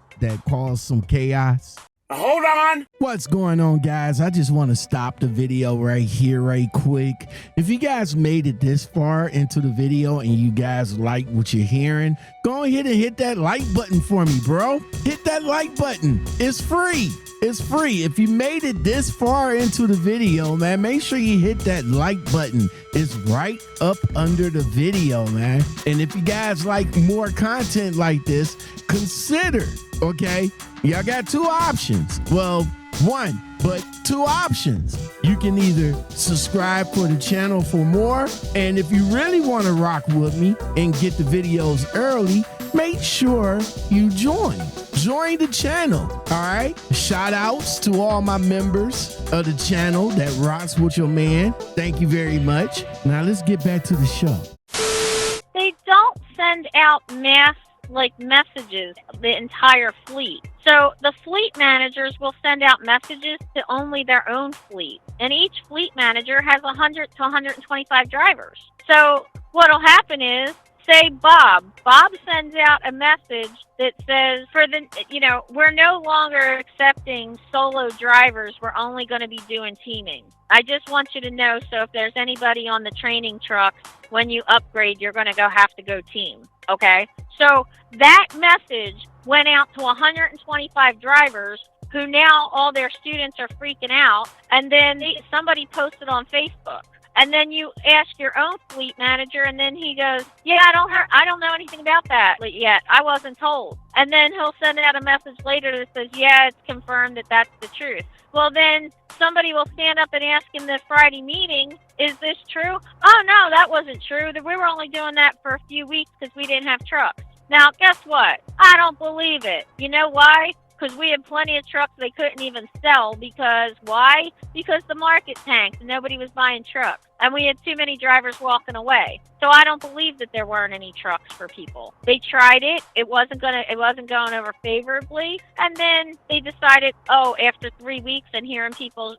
caused some chaos? Hold on. What's going on, guys? I just want to stop the video right here, right quick. If you guys made it this far into the video and you guys like what you're hearing, go ahead and hit that like button for me, bro. Hit that like button. It's free. It's free. If you made it this far into the video, man, make sure you hit that like button. It's right up under the video, man. And if you guys like more content like this, consider, okay? Y'all got two options. Well, one, but two options. You can either subscribe for the channel for more, and if you really want to rock with me and get the videos early, make sure you join the channel. All right, shout outs to all my members of the channel that rocks with your man. Thank you very much. Now let's get back to the show. They don't send out mass messages, the entire fleet. So the fleet managers will send out messages to only their own fleet, and each fleet manager has 100 to 125 drivers. So what'll happen is, say Bob sends out a message that says, we're no longer accepting solo drivers. We're only going to be doing teaming. I just want you to know, so if there's anybody on the training truck, when you upgrade, you're going to have to go team. Okay? So that message went out to 125 drivers who now all their students are freaking out. And then somebody posted on Facebook, And then you ask your own fleet manager, and then he goes, yeah, I don't know anything about that yet. I wasn't told. And then he'll send out a message later that says, yeah, it's confirmed that that's the truth. Well, then somebody will stand up and ask in the Friday meeting, is this true? Oh, no, that wasn't true. We were only doing that for a few weeks because we didn't have trucks. Now, guess what? I don't believe it. You know why? Because we had plenty of trucks they couldn't even sell. Because why? Because the market tanked and nobody was buying trucks. And we had too many drivers walking away. So I don't believe that there weren't any trucks for people. They tried it. It wasn't going over favorably. And then they decided, after 3 weeks and hearing people,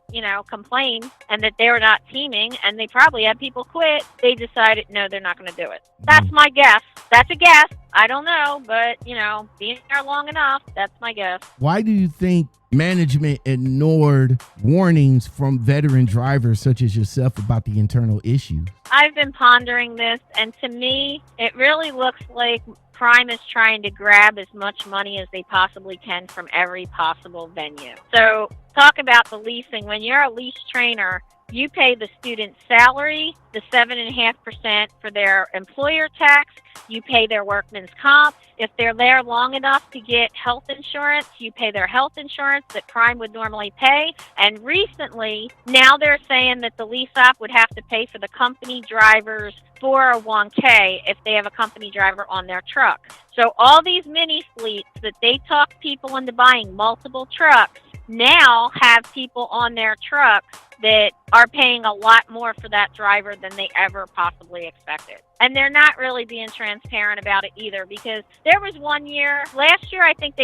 complain and that they were not teaming and they probably had people quit, they decided, no, they're not going to do it. That's my guess. That's a guess. I don't know, but, being there long enough, that's my guess. Why do you think management ignored warnings from veteran drivers such as yourself about the internal issues? I've been pondering this, and to me, it really looks like Prime is trying to grab as much money as they possibly can from every possible venue. So talk about the leasing. When you're a lease trainer, you pay the student's salary, the 7.5% for their employer tax. You pay their workman's comp. If they're there long enough to get health insurance, you pay their health insurance that Prime would normally pay. And recently, now they're saying that the lease op would have to pay for the company driver's 401k if they have a company driver on their truck. So all these mini fleets that they talk people into buying multiple trucks now have people on their trucks that are paying a lot more for that driver than they ever possibly expected. And they're not really being transparent about it either, because there was one year, last year, I think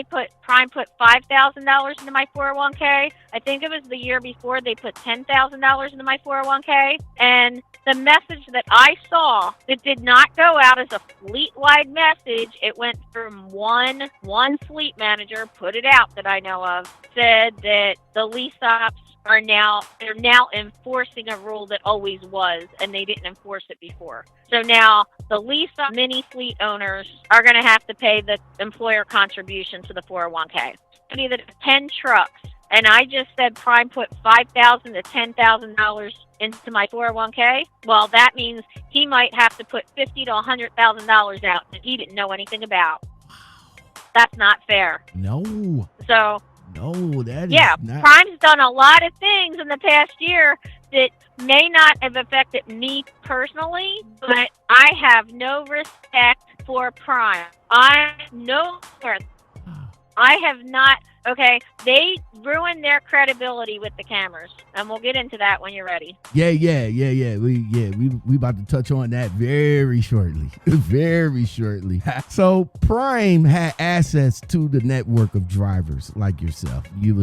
Prime put $5,000 into my 401k. I think it was the year before they put $10,000 into my 401k. And the message that I saw that did not go out as a fleet-wide message, it went from one fleet manager, put it out that I know of, said that the lease ops they're now enforcing a rule that always was, and they didn't enforce it before. So now the lease mini fleet owners are going to have to pay the employer contribution to the 401k. Company that has 10 trucks, and I just said Prime put $5,000 to $10,000 into my 401k. Well, that means he might have to put $50,000 to $100,000 out that he didn't know anything about. That's not fair. No. So. No, that is not. Prime's done a lot of things in the past year that may not have affected me personally, but I have no respect for Prime. I have not. Okay, they ruined their credibility with the cameras, and we'll get into that when you're ready. Yeah. We about to touch on that very shortly. Very shortly. So Prime had access to the network of drivers like yourself. You're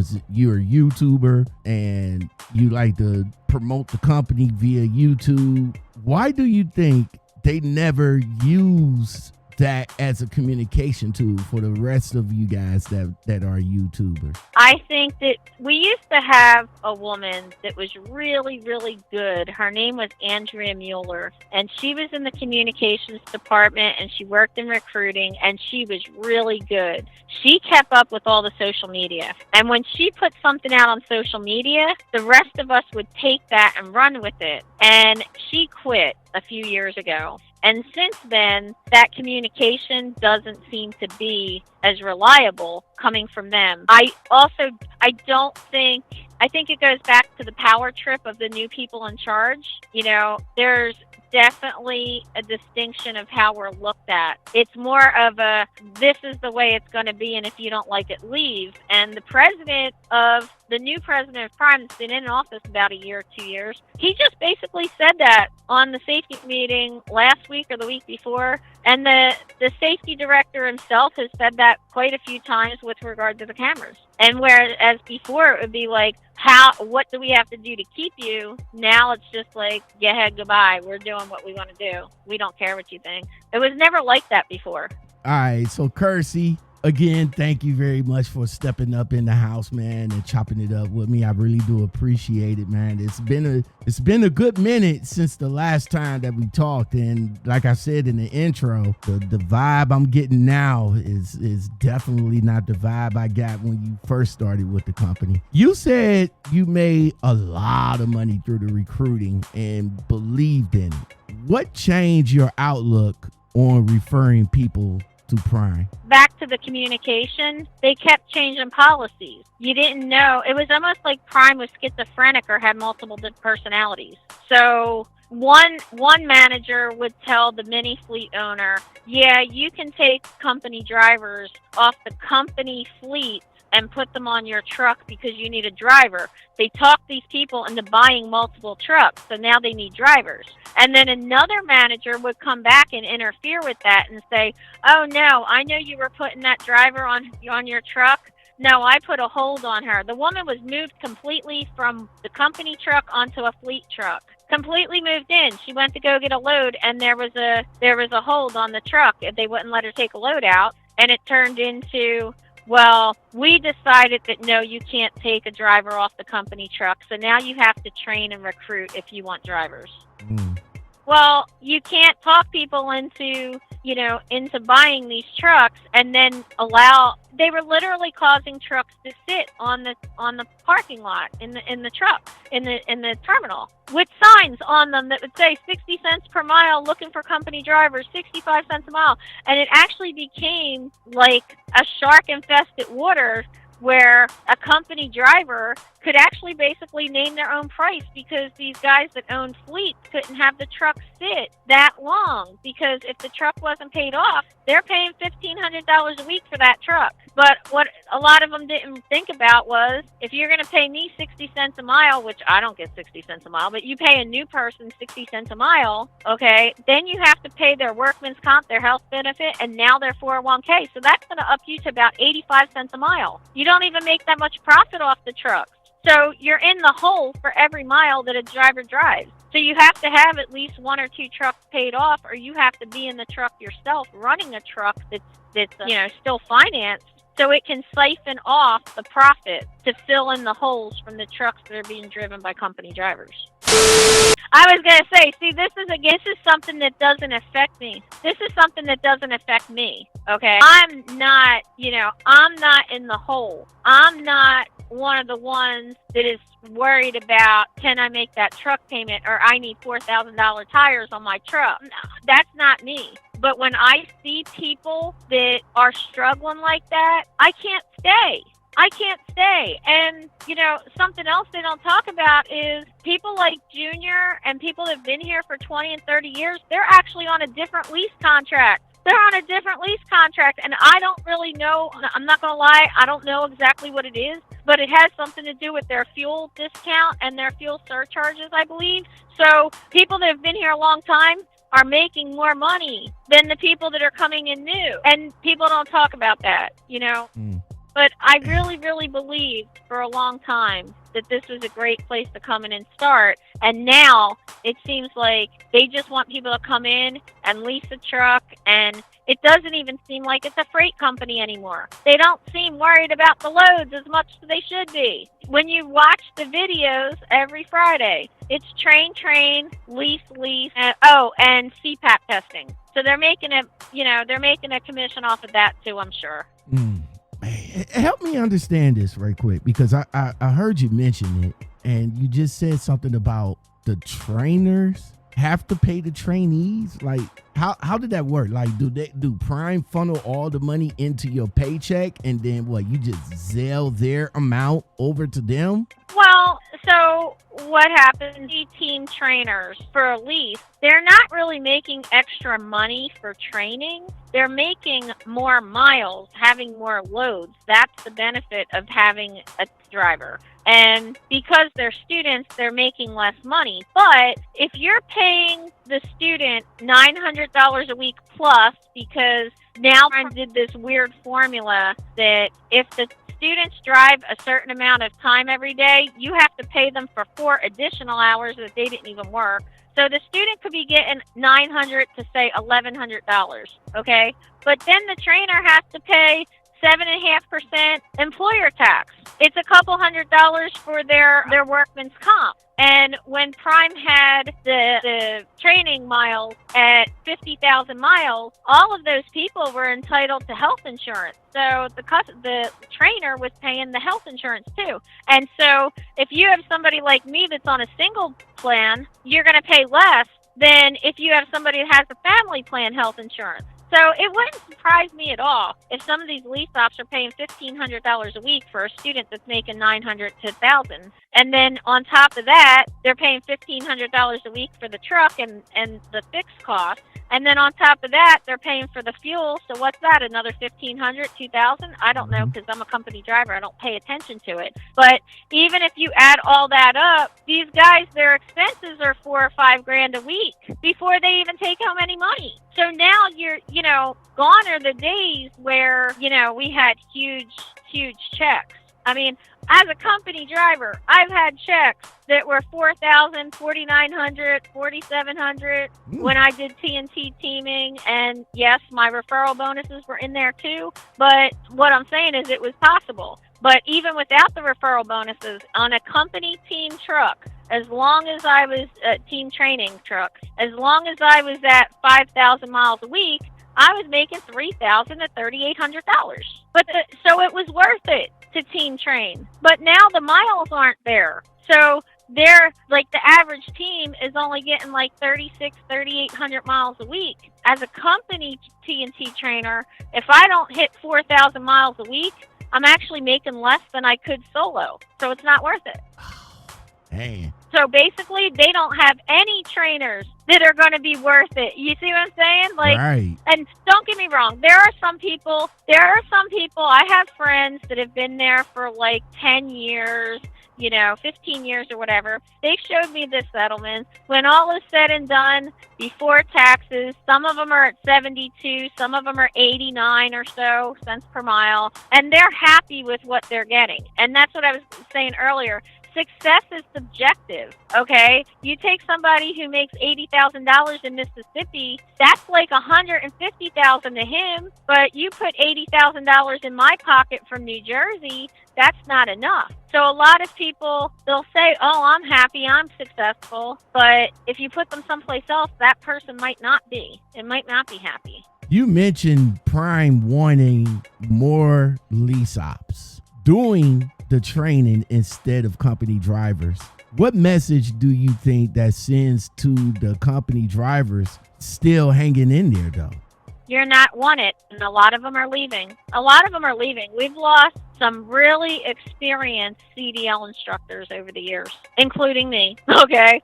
a YouTuber and you like to promote the company via YouTube. Why do you think they never use that as a communication tool for the rest of you guys that are YouTubers? I think that we used to have a woman that was really, really good. Her name was Andrea Mueller, and she was in the communications department, and she worked in recruiting, and she was really good. She kept up with all the social media, and when she put something out on social media, the rest of us would take that and run with it. And she quit a few years ago. And since then, that communication doesn't seem to be as reliable coming from them. I think it goes back to the power trip of the new people in charge. There's definitely a distinction of how we're looked at. It's more of this is the way it's going to be, and if you don't like it, leave. And the new president of Prime that's been in office about a year or 2 years, he just basically said that on the safety meeting last week or the week before. And the safety director himself has said that quite a few times with regard to the cameras. And whereas before it would be like, what do we have to do to keep you? Now it's just like, go ahead, goodbye. We're doing what we want to do. We don't care what you think. It was never like that before. All right, so Kearsey, Again, thank you very much for stepping up in the house, man, and chopping it up with me. I really do appreciate it, man. It's been a good minute since the last time that we talked, and like I said in the intro, the vibe I'm getting now is definitely not the vibe I got when you first started with the company. You said you made a lot of money through the recruiting and believed in it. What changed your outlook on referring people to Prime? Back to the communication, they kept changing policies. You didn't know. It was almost like Prime was schizophrenic or had multiple personalities. So one manager would tell the mini fleet owner, yeah, you can take company drivers off the company fleet and put them on your truck because you need a driver. They talked these people into buying multiple trucks, so now they need drivers. And then another manager would come back and interfere with that and say, oh no, I know you were putting that driver on your truck. No, I put a hold on her. The woman was moved completely from the company truck onto a fleet truck. Completely moved in. She went to go get a load, and there was a hold on the truck. They wouldn't let her take a load out, and it turned into, well, we decided that no, you can't take a driver off the company truck, so now you have to train and recruit if you want drivers. Well, you can't talk people into buying these trucks and then they were literally causing trucks to sit on the parking lot in the terminal with signs on them that would say 60 cents per mile, looking for company drivers, 65 cents a mile. And it actually became like a shark-infested water where a company driver could actually basically name their own price because these guys that owned fleets couldn't have the truck sit that long, because if the truck wasn't paid off, they're paying $1,500 a week for that truck. But what a lot of them didn't think about was, if you're going to pay me 60 cents a mile, which I don't get 60 cents a mile, but you pay a new person 60 cents a mile, okay, then you have to pay their workman's comp, their health benefit, and now their 401k. So that's going to up you to about 85 cents a mile. You don't even make that much profit off the trucks. So you're in the hole for every mile that a driver drives. So you have to have at least one or two trucks paid off, or you have to be in the truck yourself, running a truck that's still financed, so it can siphon off the profit to fill in the holes from the trucks that are being driven by company drivers. I was going to say, see, this is something that doesn't affect me. This is something that doesn't affect me, okay? I'm not in the hole. I'm not one of the ones that is worried about, can I make that truck payment, or I need $4,000 tires on my truck. No, that's not me. But when I see people that are struggling like that, I can't stay. And, something else they don't talk about is people like Junior and people that have been here for 20 and 30 years, they're actually on a different lease contract. And I don't really know. I'm not going to lie. I don't know exactly what it is, but it has something to do with their fuel discount and their fuel surcharges, I believe. So people that have been here a long time are making more money than the people that are coming in new. And people don't talk about that, But I really, really believed for a long time that this was a great place to come in and start. And now it seems like they just want people to come in and lease a truck, and it doesn't even seem like it's a freight company anymore. They don't seem worried about the loads as much as they should be. When you watch the videos every Friday, it's train, lease, and CPAP testing. So they're making a commission off of that too, I'm sure. Help me understand this right quick, because I heard you mention it, and you just said something about the trainers have to pay the trainees. Like, how did that work? Like, do Prime funnel all the money into your paycheck, and then you just Zelle their amount over to them? Well, so what happens, team trainers for a lease, they're not really making extra money for training. They're making more miles, having more loads. That's the benefit of having a driver. And because they're students, they're making less money. But if you're paying the student $900 a week plus, because now I did this weird formula that if the students drive a certain amount of time every day, you have to pay them for 4 additional hours that they didn't even work. So the student could be getting $900 to say $1,100, okay? But then the trainer has to pay 7.5% employer tax. It's a couple $100 for their workman's comp. And when Prime had the training miles at 50,000 miles, all of those people were entitled to health insurance. So the trainer was paying the health insurance too. And so if you have somebody like me that's on a single plan, you're going to pay less than if you have somebody that has a family plan health insurance. So it wouldn't surprise me at all if some of these lease ops are paying $1,500 a week for a student that's making $900 to $1,000. And then on top of that, they're paying $1,500 a week for the truck and the fixed costs. And then on top of that, they're paying for the fuel. So what's that? Another $1,500, $2,000? I don't know, because I'm a company driver. I don't pay attention to it. But even if you add all that up, these guys, their expenses are $4 or $5 grand a week before they even take home any money. So now gone are the days where, we had huge checks. I mean, as a company driver, I've had checks that were $4,000, $4,900, $4,700 when I did TNT teaming. And yes, my referral bonuses were in there too. But what I'm saying is it was possible. But even without the referral bonuses, on a company team truck, as long as I was a team training truck, as long as I was at 5,000 miles a week, I was making $3,000 to $3,800. So it was worth it to team train. But now the miles aren't there. So they're like the average team is only getting like 3,800 miles a week. As a company TNT trainer, if I don't hit 4,000 miles a week, I'm actually making less than I could solo. So it's not worth it. Dang. So basically, they don't have any trainers that are going to be worth it. You see what I'm saying? Right. And don't get me wrong. There are some people, I have friends that have been there for like 10 years, 15 years or whatever. They showed me the settlements. When all is said and done, before taxes, some of them are at 72, some of them are 89 or so cents per mile, and they're happy with what they're getting. And that's what I was saying earlier. Success is subjective, okay? You take somebody who makes $80,000 in Mississippi, that's like $150,000 to him, but you put $80,000 in my pocket from New Jersey, that's not enough. So a lot of people, they'll say, oh, I'm happy, I'm successful, but if you put them someplace else, that person might not be. It might not be happy. You mentioned Prime wanting more lease ops, doing the training instead of company drivers. What message do you think that sends to the company drivers still hanging in there, though? You're not wanted, and a lot of them are leaving. We've lost some really experienced CDL instructors over the years, including me, okay?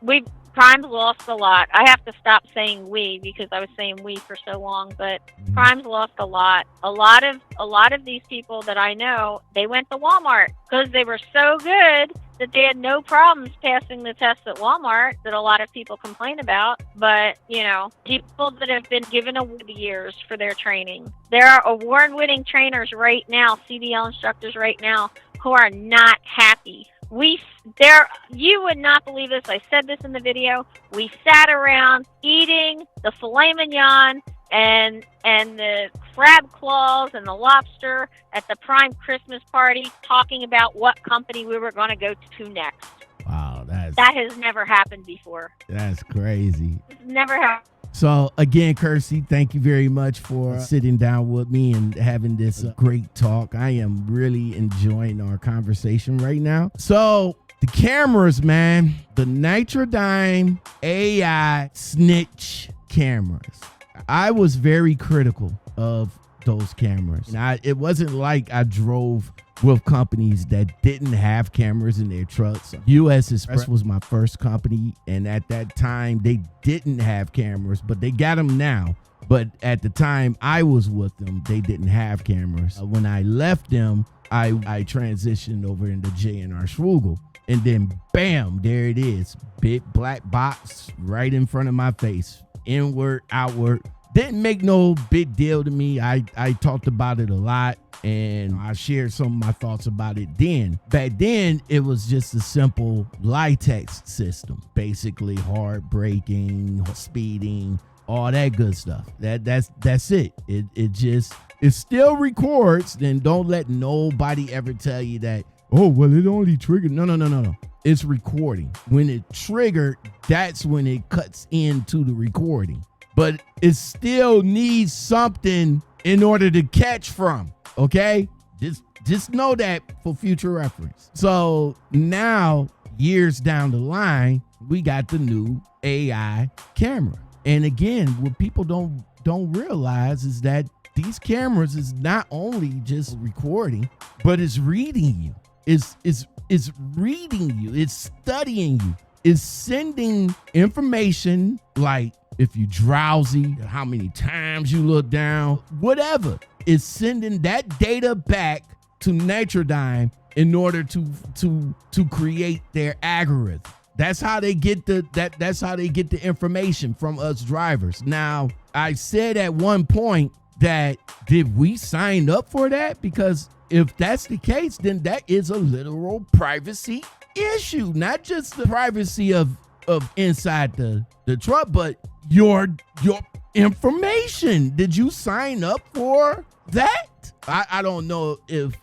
Prime's lost a lot. I have to stop saying we because I was saying we for so long, but Prime's lost a lot. A lot of these people that I know, they went to Walmart because they were so good that they had no problems passing the test at Walmart that a lot of people complain about. But, people that have been given award years for their training. There are award-winning trainers right now, CDL instructors right now, who are not happy. You would not believe this. I said this in the video. We sat around eating the filet mignon and the crab claws and the lobster at the Prime Christmas party, talking about what company we were going to go to next. Wow, that has never happened before. That's crazy. It's never happened. So again, Kearsey, thank you very much for sitting down with me and having this great talk. I am really enjoying our conversation right now. So the cameras, man, the Nitrodyne AI Snitch cameras. I was very critical of those cameras. And it wasn't like I drove with companies that didn't have cameras in their trucks. US Express was my first company, and at that time they didn't have cameras, but they got them now. But at the time I was with them, they didn't have cameras. When I left them, I transitioned over into J&R Schwugel, and then bam, there it is, big black box right in front of my face, inward, outward. Didn't make no big deal to me. I talked about it a lot, and I shared some of my thoughts about it then. Back then, it was just a simple LITEX system, basically hard braking, speeding, all that good stuff. That's it. It it still records, then don't let nobody ever tell you that, oh, well, it only triggered. No. It's recording. When it triggered, that's when it cuts into the recording. But it still needs something in order to catch from, okay? Just know that for future reference. So now, years down the line, we got the new AI camera. And again, what people don't realize is that these cameras is not only just recording, but it's reading you. It's reading you. It's studying you. It's sending information like if you're drowsy, how many times you look down, whatever. It's sending that data back to Nature in order to create their algorithm. That's how they get that's how they get the information from us drivers. Now, I said at one point that did we sign up for that? Because if that's the case, then that is a literal privacy issue, not just the privacy of inside the truck, but your information. Did you sign up for that? I don't know if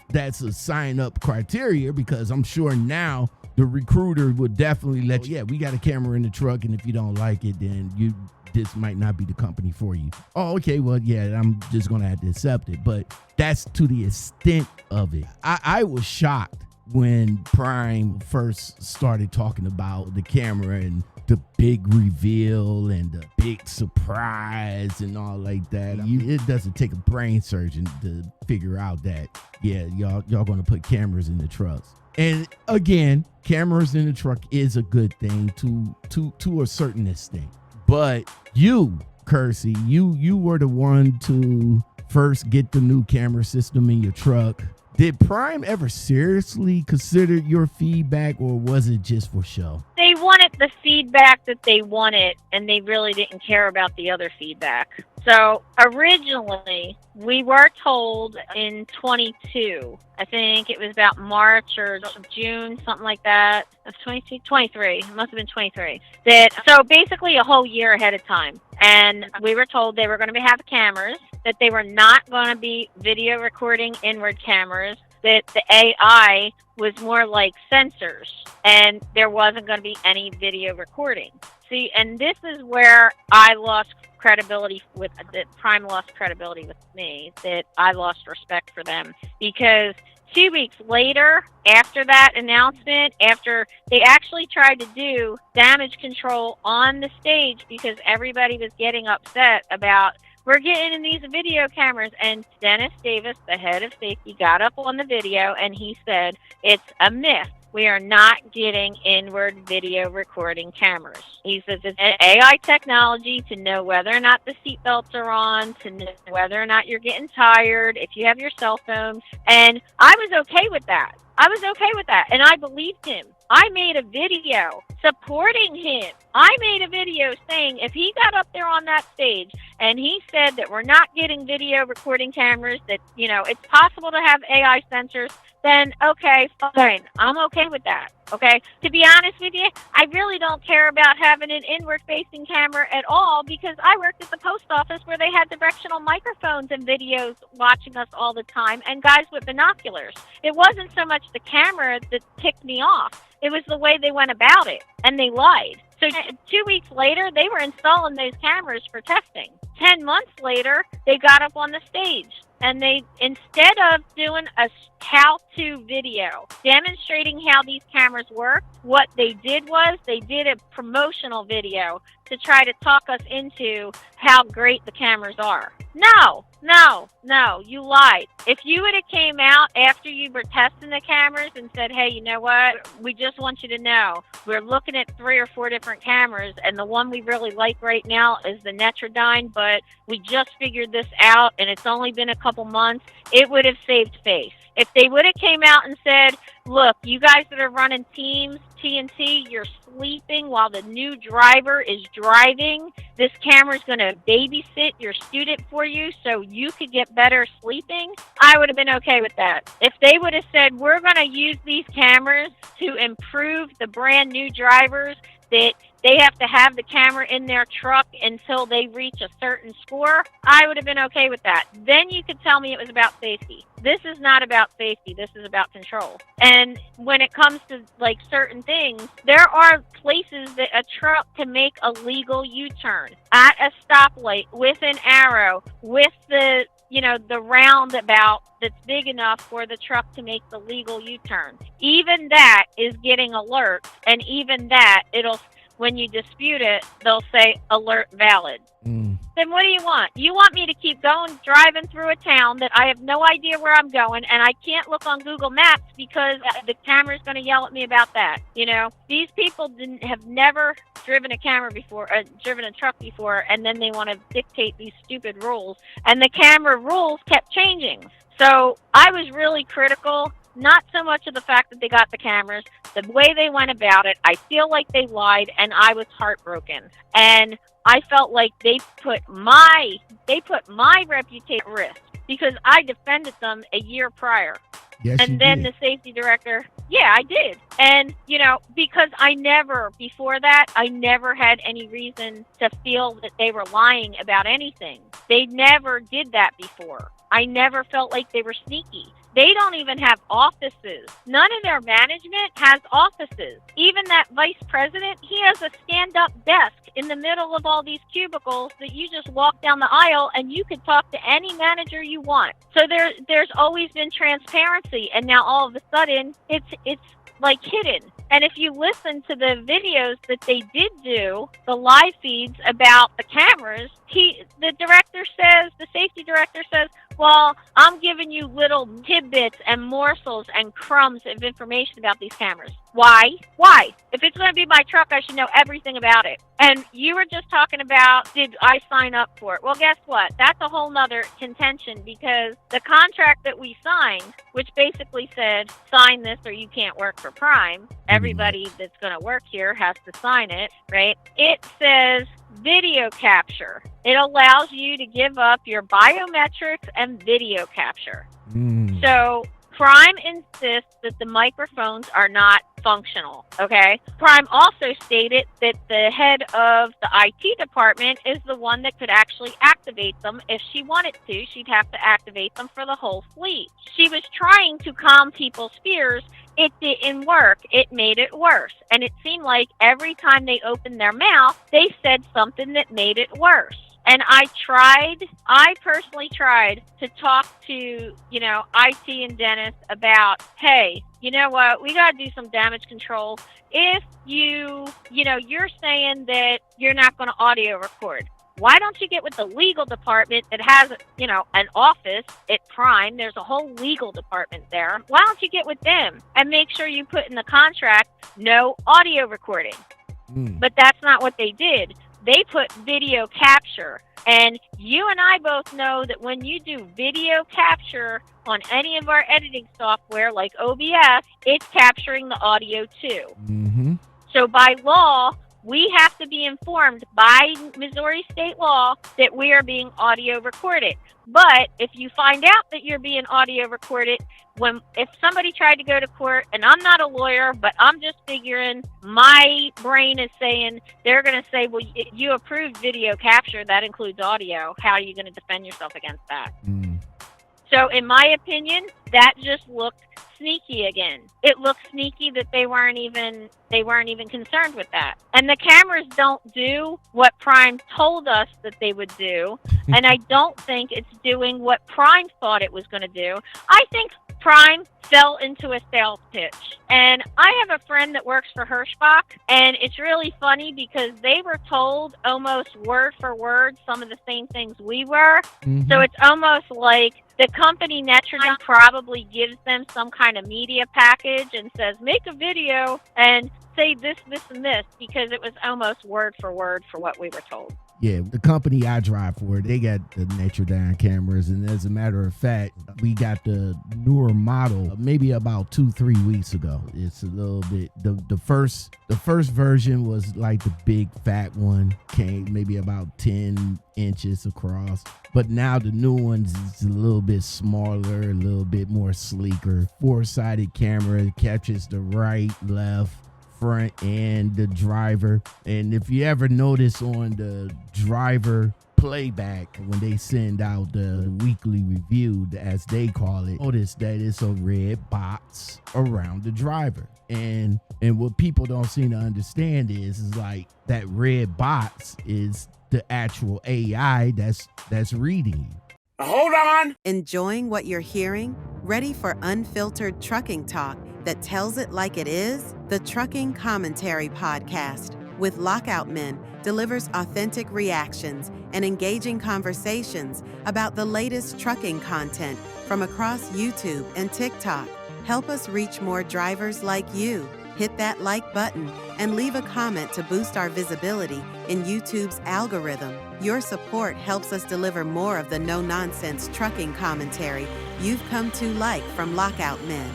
that's a sign up criteria, because I'm sure now the recruiter would definitely let you, yeah, we got a camera in the truck, and if you don't like it, then this might not be the company for you. Oh, okay, well, yeah, I'm just gonna have to accept it. But that's to the extent of it. I was shocked when Prime first started talking about the camera and the big reveal and the big surprise and all like that. It doesn't take a brain surgeon to figure out that, yeah, y'all gonna put cameras in the trucks. And again, cameras in the truck is a good thing to a certain extent. But you, Kearsey, you were the one to first get the new camera system in your truck. Did Prime ever seriously consider your feedback, or was it just for show? They wanted the feedback that they wanted, and they really didn't care about the other feedback. So originally, we were told in 22, I think it was about March or June, something like that. It was 23. It must have been 23. So basically a whole year ahead of time. And we were told they were going to have cameras, that they were not going to be video recording inward cameras, that the AI was more like sensors, and there wasn't going to be any video recording. See, and this is where I lost credibility with, that Prime lost credibility with me, that I lost respect for them, because 2 weeks later, after that announcement, after they actually tried to do damage control on the stage, because everybody was getting upset about, we're getting in these video cameras, and Dennis Davis, the head of safety, got up on the video and he said, it's a myth. We are not getting inward video recording cameras. He says it's an AI technology to know whether or not the seatbelts are on, to know whether or not you're getting tired, if you have your cell phone. And I was okay with that. And I believed him. I made a video supporting him. I made a video saying if he got up there on that stage and he said that we're not getting video recording cameras, that, you know, it's possible to have AI sensors, then okay, fine. I'm okay with that. Okay. To be honest with you, I really don't care about having an inward facing camera at all, because I worked at the post office where they had directional microphones and videos watching us all the time, and guys with binoculars. It wasn't so much the camera that ticked me off. It was the way they went about it, and they lied. So 2 weeks later, they were installing those cameras for testing. 10 months later, they got up on the stage, and they, instead of doing a how-to video demonstrating how these cameras work, what they did was they did a promotional video to try to talk us into how great the cameras are. No, you lied. If you would have came out after you were testing the cameras and said, hey, you know what, we just want you to know, we're looking at 3 or 4 different cameras, and the one we really like right now is the Netrodyne, but we just figured this out, and it's only been a couple months, it would have saved face. If they would have came out and said, look, you guys that are running teams, TNT, you're sleeping while the new driver is driving, this camera's going to babysit your student for you so you could get better sleeping, I would have been okay with that. If they would have said, we're going to use these cameras to improve the brand new drivers, that they have to have the camera in their truck until they reach a certain score, I would have been okay with that. Then you could tell me it was about safety. This is not about safety. This is about control. And when it comes to like certain things, there are places that a truck can make a legal U-turn at a stoplight with an arrow, with the roundabout that's big enough for the truck to make the legal U-turn. Even that is getting alerts, and even that, when you dispute it, they'll say alert valid. Then what do you want? You want me to keep driving through a town that I have no idea where I'm going, and I can't look on Google Maps because the camera's going to yell at me about that. These people have never driven a truck before, and then they want to dictate these stupid rules. And the camera rules kept changing. So I was really critical, not so much of the fact that they got the cameras, the way they went about it. I feel like they lied, and I was heartbroken. And I felt like they put my reputation at risk because I defended them a year prior. Yes, and then did. The safety director, yeah, I did. And, because before that, I never had any reason to feel that they were lying about anything. They never did that before. I never felt like they were sneaky. They don't even have offices. None of their management has offices. Even that vice president, he has a stand-up desk in the middle of all these cubicles that you just walk down the aisle and you could talk to any manager you want. So there's always been transparency, and now all of a sudden it's like hidden. And if you listen to the videos that they did do, the live feeds about the cameras, the safety director says, well, I'm giving you little tidbits and morsels and crumbs of information about these cameras. Why? If it's going to be my truck, I should know everything about it. And you were just talking about, did I sign up for it? Well, guess what? That's a whole nother contention, because the contract that we signed, which basically said, sign this or you can't work for Prime. Everybody that's going to work here has to sign it, right? It says video capture. It allows you to give up your biometrics and video capture. So Prime insists that the microphones are not functional, okay? Prime also stated that the head of the IT department is the one that could actually activate them. If she wanted to, she'd have to activate them for the whole fleet. She was trying to calm people's fears. It didn't work. It made it worse. And it seemed like every time they opened their mouth, they said something that made it worse. And I personally tried to talk to, IT and Dennis about, hey, you know what, we got to do some damage control. If you're saying that you're not going to audio record, why don't you get with the legal department that has, an office at Prime? There's a whole legal department there. Why don't you get with them and make sure you put in the contract, no audio recording? But that's not what they did. They put video capture. And you and I both know that when you do video capture on any of our editing software like OBS, it's capturing the audio too. So by law, we have to be informed by Missouri state law that we are being audio recorded. But if you find out that you're being audio recorded, if somebody tried to go to court, and I'm not a lawyer, but I'm just figuring, my brain is saying, they're going to say, well, you approved video capture, that includes audio. How are you going to defend yourself against that? So in my opinion, that just looked sneaky again. It looked sneaky that they weren't even concerned with that. And the cameras don't do what Prime told us that they would do. And I don't think it's doing what Prime thought it was going to do. I think Prime fell into a sales pitch. And I have a friend that works for Hirschbach, and it's really funny because they were told almost word for word some of the same things we were. So it's almost like the company Netrodyne probably gives them some kind of media package and says, make a video and say this, this, and this, because it was almost word for what we were told. Yeah, the company I drive for, they got the Netrodyne cameras, and as a matter of fact, we got the newer model maybe about 2-3 weeks ago. It's a little bit, the first version was like the big fat one, came maybe about 10 inches across, but now the new ones is a little bit smaller, a little bit more sleeker, 4-sided camera, it captures the right, left, front and the driver. And if you ever notice on the driver playback, when they send out the weekly review, as they call it, notice that it's a red box around the driver. And what people don't seem to understand is like that red box is the actual AI that's reading you. Hold on. Enjoying what you're hearing? Ready for unfiltered trucking talk that tells it like it is? The Trucking Commentary Podcast with Lockout Men delivers authentic reactions and engaging conversations about the latest trucking content from across YouTube and TikTok. Help us reach more drivers like you. Hit that like button and leave a comment to boost our visibility in YouTube's algorithm. Your support helps us deliver more of the no-nonsense trucking commentary you've come to like from Lockout Men.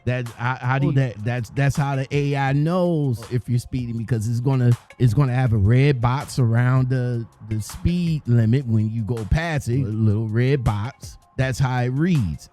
That's how the AI knows if you're speeding, because it's gonna have a red box around the speed limit when you go past it, a little red box. That's how it reads.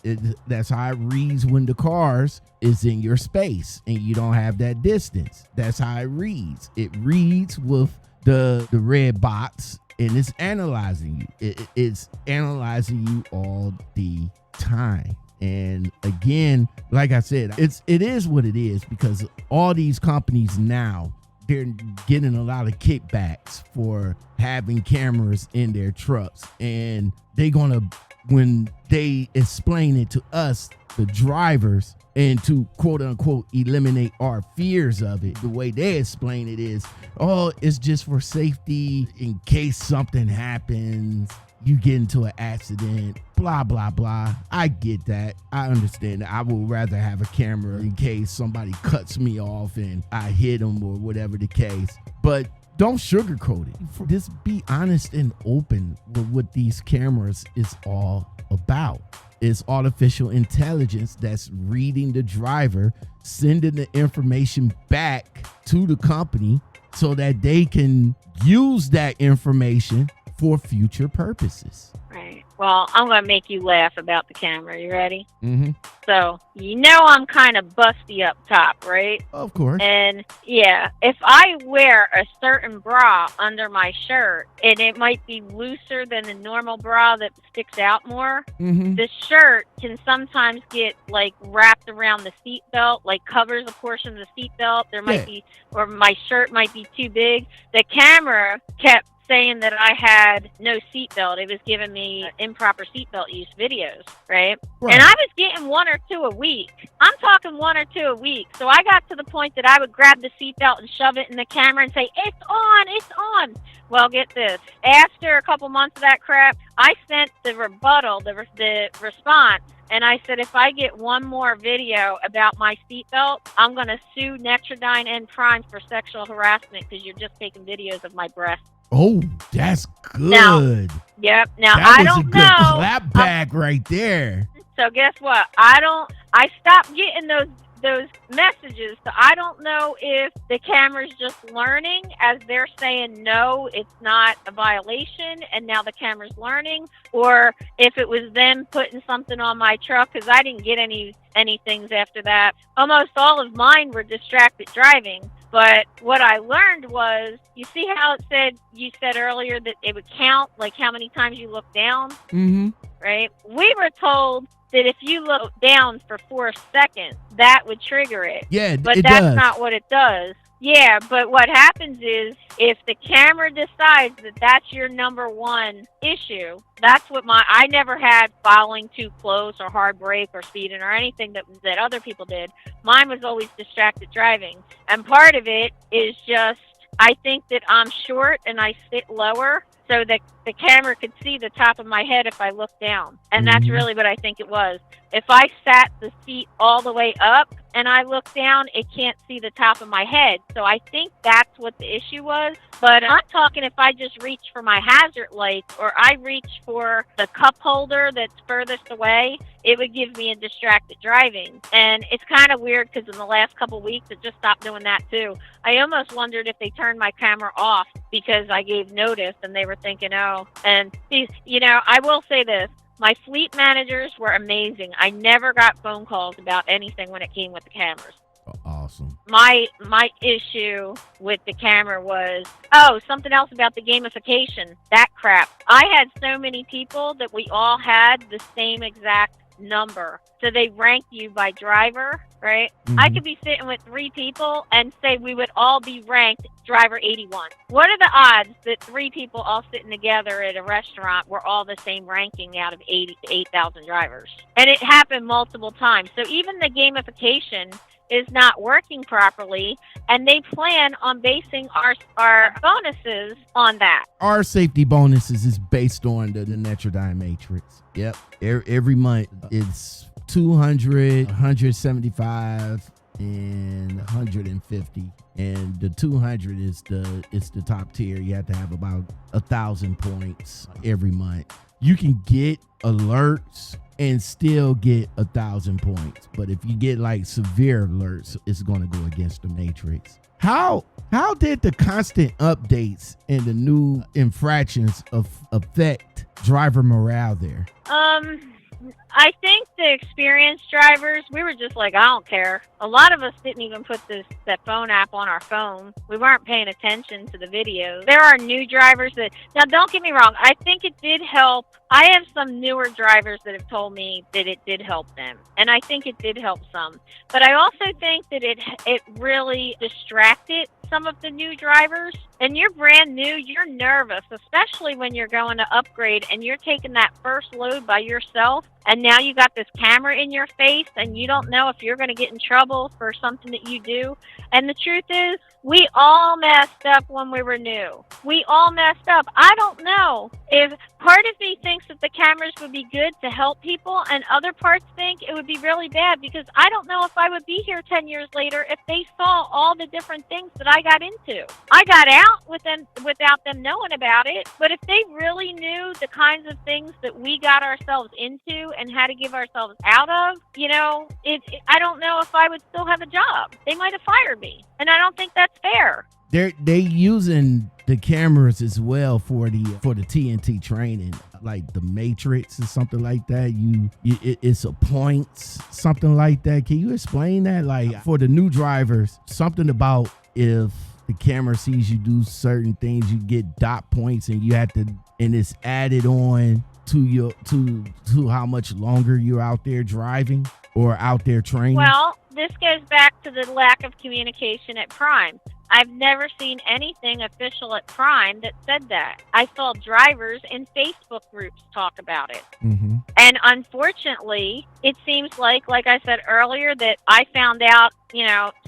That's how it reads when the cars is in your space and you don't have that distance. That's how it reads. It reads with the red box, and it's analyzing you. It's analyzing you all the time. And again, like I said, it is what it is, because all these companies now, they're getting a lot of kickbacks for having cameras in their trucks, and they're gonna, when they explain it to us, the drivers, and to quote unquote eliminate our fears of it, the way they explain it is, oh, it's just for safety in case something happens, you get into an accident, blah, blah, blah. I get that. I understand that. I would rather have a camera in case somebody cuts me off and I hit them or whatever the case. But don't sugarcoat it. Just be honest and open with what these cameras is all about. It's artificial intelligence that's reading the driver, sending the information back to the company so that they can use that information for future purposes. Right. Well, I'm going to make you laugh about the camera. You ready? Mm-hmm. So, you know I'm kind of busty up top, right? Of course. And, yeah, if I wear a certain bra under my shirt, and it might be looser than the normal bra that sticks out more, the shirt can sometimes get, like, wrapped around the seat belt, like covers a portion of the seat belt. There might be, or my shirt might be too big. The camera kept saying that I had no seatbelt. It was giving me improper seatbelt use videos, right? And I was getting 1 or 2 a week. I'm talking 1 or 2 a week. So I got to the point that I would grab the seatbelt and shove it in the camera and say, it's on, it's on. Well, get this. After a couple months of that crap, I sent the rebuttal, the response, and I said, if I get one more video about my seatbelt, I'm going to sue Netrodyne and Prime for sexual harassment because you're just taking videos of my breasts. Oh, that's good. Now, yep. Now, that I don't was a good know. clap back right there. So guess what? I stopped getting those messages. So I don't know if the camera's just learning as they're saying, no, it's not a violation, and now the camera's learning, or if it was them putting something on my truck, because I didn't get any things after that. Almost all of mine were distracted driving. But what I learned was, you see how you said earlier that it would count, like how many times you look down? Mm-hmm. Right? We were told that if you look down for 4 seconds, that would trigger it. Yeah, but that's not what it does. Yeah, but what happens is, if the camera decides that that's your number one issue, that's what I never had following too close or hard brake or speeding or anything that other people did. Mine was always distracted driving. And part of it is just, I think that I'm short and I sit lower so that the camera could see the top of my head if I look down. And that's really what I think it was. If I sat the seat all the way up and I look down, it can't see the top of my head. So I think that's what the issue was. But I'm talking if I just reach for my hazard light or I reach for the cup holder that's furthest away, it would give me a distracted driving. And it's kind of weird because in the last couple of weeks, it just stopped doing that too. I almost wondered if they turned my camera off because I gave notice and they were thinking, oh, and I will say this. My fleet managers were amazing. I never got phone calls about anything when it came with the cameras. Awesome. My issue with the camera was, something else about the gamification. That crap. I had so many people that we all had the same exact number. So they rank you by driver, right? Mm-hmm. I could be sitting with 3 people and say we would all be ranked driver 81. What are the odds that 3 people all sitting together at a restaurant were all the same ranking out of 8,000 drivers? And it happened multiple times. So even the gamification is not working properly, and they plan on basing our bonuses on that. Our safety bonuses is based on the Netrodyne matrix. Yep. Every month it's 200, 175, and 150. And the 200 is the top tier. You have to have about 1,000 points every month. You can get alerts and still get 1,000 points. But if you get like severe alerts, it's going to go against the matrix. How did the constant updates and the new infractions affect driver morale there? I think the experienced drivers, we were just like, I don't care. A lot of us didn't even put that phone app on our phone. We weren't paying attention to the videos. There are new drivers now don't get me wrong, I think it did help. I have some newer drivers that have told me that it did help them, and I think it did help some. But I also think that it really distracted some of the new drivers. And you're brand new, you're nervous, especially when you're going to upgrade and you're taking that first load by yourself, and now you got this camera in your face and you don't know if you're going to get in trouble for something that you do. And the truth is, we all messed up when we were new. We all messed up. I don't know if part of me thinks that the cameras would be good to help people, and other parts think it would be really bad, because I don't know if I would be here 10 years later if they saw all the different things that I got into. I got out without them knowing about it, but if they really knew the kinds of things that we got ourselves into and how to give ourselves out of, I don't know if I would still have a job. They might have fired me, and I don't think that's fair. They using the cameras as well for the TNT training, like the Matrix or something like that. It's a points, something like that. Can you explain that? Like for the new drivers, something about if the camera sees you do certain things, you get dot points, and you have to, and it's added on to how much longer you're out there driving or out there training. Well, this goes back to the lack of communication at Prime. I've never seen anything official at Prime that said that. I saw drivers in Facebook groups talk about it. Mm-hmm. And unfortunately, it seems like I said earlier, that I found out,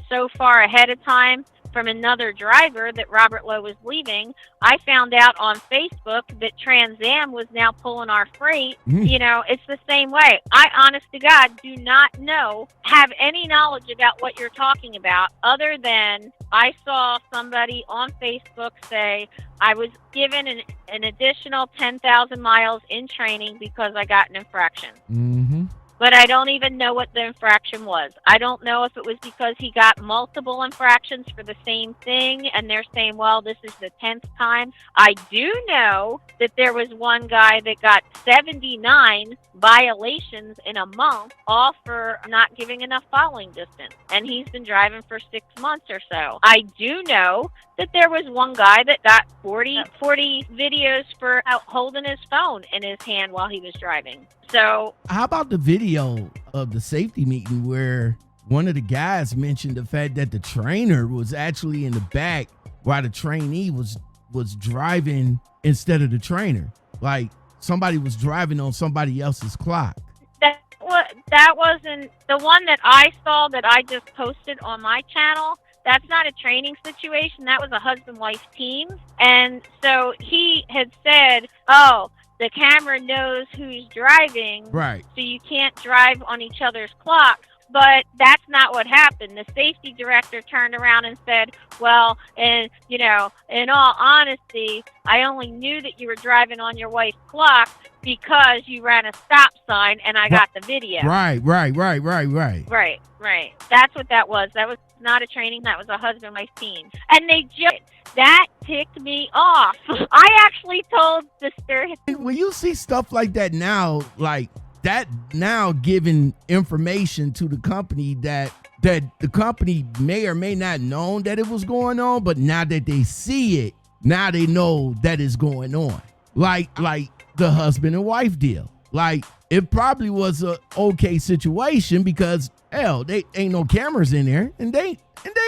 so far ahead of time from another driver that Robert Lowe was leaving. I found out on Facebook that Trans Am was now pulling our freight. It's the same way. I, honest to God, do not have any knowledge about what you're talking about, other than I saw somebody on Facebook say I was given an additional 10,000 miles in training because I got an infraction. Mm-hmm. But I don't even know what the infraction was. I don't know if it was because he got multiple infractions for the same thing, and they're saying, well, this is the 10th time. I do know that there was one guy that got 79 violations in a month, all for not giving enough following distance. And he's been driving for 6 months or so. I do know that there was one guy that got 40 videos for holding his phone in his hand while he was driving. So how about the video of the safety meeting where one of the guys mentioned the fact that the trainer was actually in the back while the trainee was driving instead of the trainer? Like somebody was driving on somebody else's clock. That wasn't the one that I saw that I just posted on my channel. That's not a training situation. That was a husband-wife team. And so he had said, the camera knows who's driving, right? So you can't drive on each other's clocks. But that's not what happened. The safety director turned around and said, well, and in all honesty, I only knew that you were driving on your wife's clock because you ran a stop sign and I got the video. Right. Right. That's what that was. That was not a training. That was a husband-wife team. And that ticked me off. I actually told Sister. When you see stuff like that now, like that now giving information to the company that that the company may or may not known that it was going on, but now that they see it, now they know that it's going on. Like the husband and wife deal. Like, it probably was a okay situation because hell, they ain't no cameras in there and they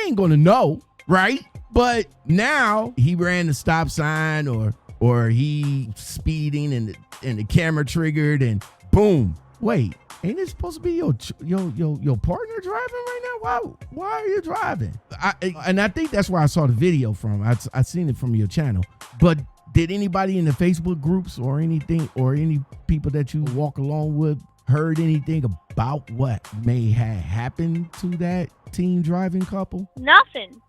ain't gonna know, right? But now he ran the stop sign or he speeding and the camera triggered and boom. Wait, ain't it supposed to be your partner driving right now? Why are you driving? I think that's where I saw the video from. I seen it from your channel. But did anybody in the Facebook groups or anything, or any people that you walk along with, heard anything about what may have happened to that teen driving couple? Nothing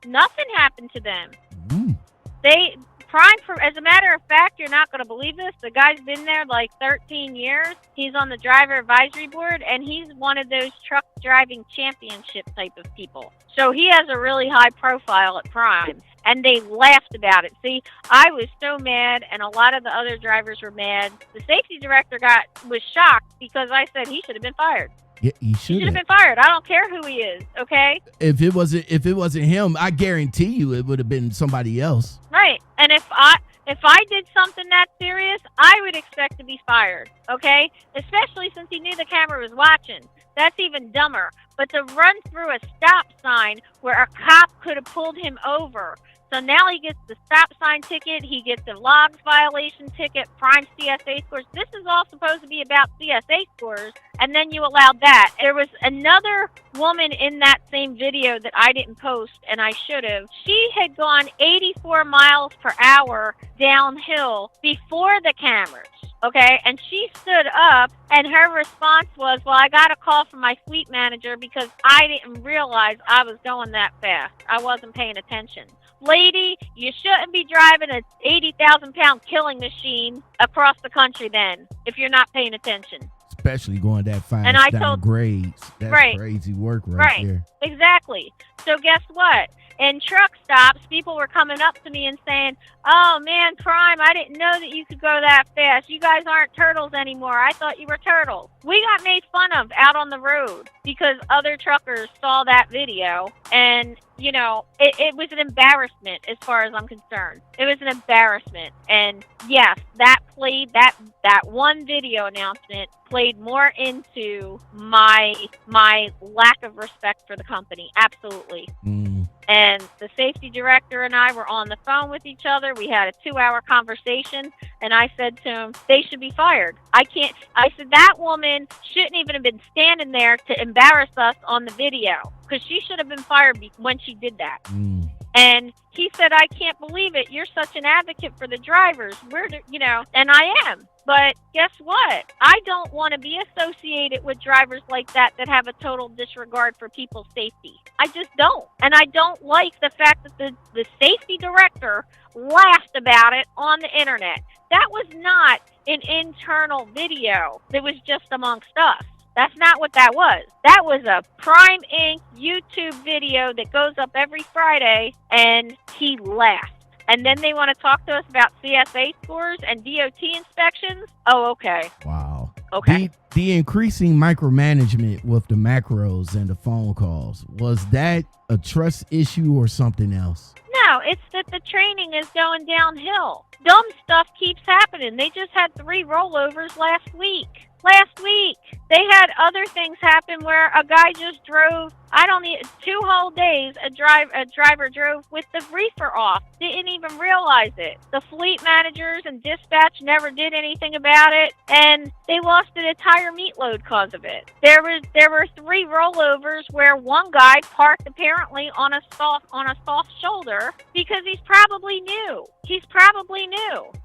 happened to them. Mm. As a matter of fact, you're not going to believe this. The guy's been there like 13 years. He's on the driver advisory board, and he's one of those truck driving championship type of people. So he has a really high profile at Prime, and they laughed about it. See, I was so mad, and a lot of the other drivers were mad. The safety director was shocked because I said he should have been fired. Yeah, he should have been fired. I don't care who he is, okay? If it wasn't him, I guarantee you it would have been somebody else. Right. And if I did something that serious, I would expect to be fired, okay? Especially since he knew the camera was watching. That's even dumber. But to run through a stop sign where a cop could have pulled him over. So now he gets the stop sign ticket, he gets the logs violation ticket, Prime CSA scores. This is all supposed to be about CSA scores, and then you allowed that. There was another woman in that same video that I didn't post, and I should have. She had gone 84 miles per hour downhill before the cameras. Okay, and she stood up, and her response was, well, I got a call from my fleet manager because I didn't realize I was going that fast. I wasn't paying attention. Lady, you shouldn't be driving an 80,000-pound killing machine across the country then, if you're not paying attention. Especially going that fast down grades. That's crazy work right there. Exactly. So guess what? In truck stops, people were coming up to me and saying, oh, man, Prime, I didn't know that you could go that fast. You guys aren't turtles anymore. I thought you were turtles. We got made fun of out on the road because other truckers saw that video. And, you know, it was an embarrassment as far as I'm concerned. It was an embarrassment. And, yes, that one video announcement played more into my lack of respect for the company. Absolutely. Mm. And the safety director and I were on the phone with each other. We had a 2-hour conversation, and I said to him, they should be fired. I said, that woman shouldn't even have been standing there to embarrass us on the video, because she should have been fired when she did that. Mm. And he said, I can't believe it. You're such an advocate for the drivers. And I am. But guess what? I don't want to be associated with drivers like that have a total disregard for people's safety. I just don't. And I don't like the fact that the safety director laughed about it on the internet. That was not an internal video that was just amongst us. That's not what that was. That was a Prime Inc. YouTube video that goes up every Friday, and he laughed. And then they want to talk to us about CSA scores and DOT inspections? Oh, okay. Wow. Okay. The increasing micromanagement with the macros and the phone calls, was that a trust issue or something else? No, it's that the training is going downhill. Dumb stuff keeps happening. They just had 3 rollovers last week. They had other things happen where a guy just drove, 2 whole days, a driver drove with the reefer off. Didn't even realize it. The fleet managers and dispatch never did anything about it, and they lost an entire meat load because of it. There were 3 rollovers where one guy parked apparently on a soft shoulder because he's probably new.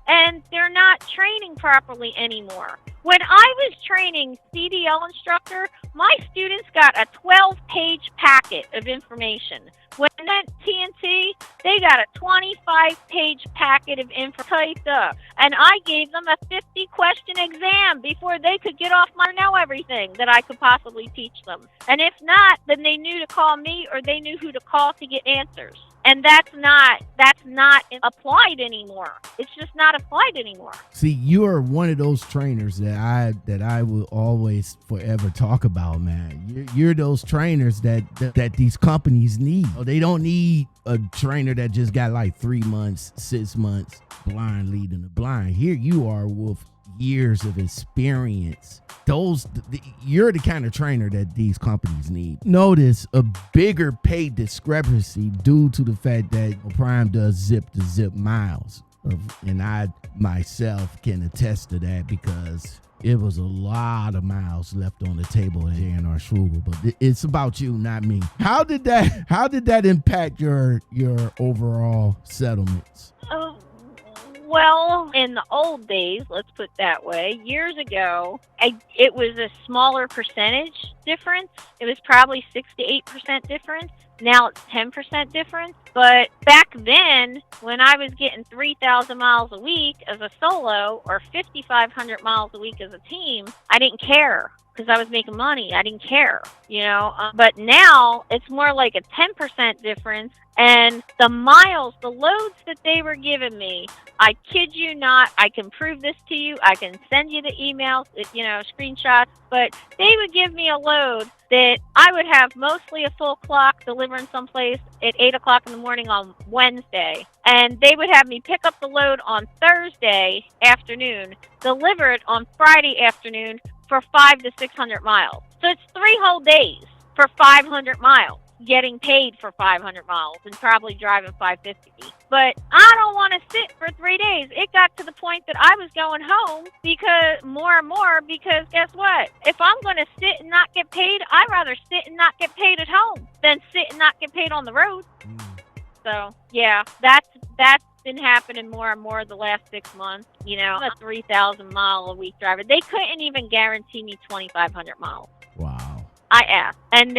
And they're not training properly anymore. When I was training CDL instructor, my students got a 12-page packet of information When that TNT, they got a 25-page packet of info typed up, and I gave them a 50-question exam before they could get off my know everything that I could possibly teach them. And if not, then they knew to call me, or they knew who to call to get answers. And that's not applied anymore. It's just not applied anymore. See, you are one of those trainers that I will always forever talk about, man. You're those trainers that these companies need. They don't need a trainer that just got like 3 months, 6 months blind leading the blind. Here you are with years of experience. You're the kind of trainer that these companies need. Notice a bigger pay discrepancy due to the fact that Prime does zip-to-zip miles. And I myself can attest to that because it was a lot of miles left on the table at A&R Schroeder. But it's about you, not me. How did that impact your overall settlements? Well, in the old days, let's put it that way, years ago, it was a smaller percentage difference. It was probably 6 to 8% difference. Now it's 10% difference. But back then, when I was getting 3,000 miles a week as a solo or 5,500 miles a week as a team, I didn't care because I was making money. I didn't care, But now it's more like a 10% difference. And the miles, the loads that they were giving me, I kid you not, I can prove this to you. I can send you the emails, screenshots. But they would give me a load that I would have mostly a full clock delivering someplace at 8 o'clock in the morning on Wednesday. And they would have me pick up the load on Thursday afternoon, deliver it on Friday afternoon for 500 to 600 miles. So it's 3 whole days for 500 miles. Getting paid for 500 miles and probably driving 550. But I don't want to sit for 3 days. It got to the point that I was going home because guess what? If I'm going to sit and not get paid, I'd rather sit and not get paid at home than sit and not get paid on the road. So, yeah, that's been happening more and more the last 6 months. I'm a 3,000 mile a week driver. They couldn't even guarantee me 2,500 miles. Wow. I asked, and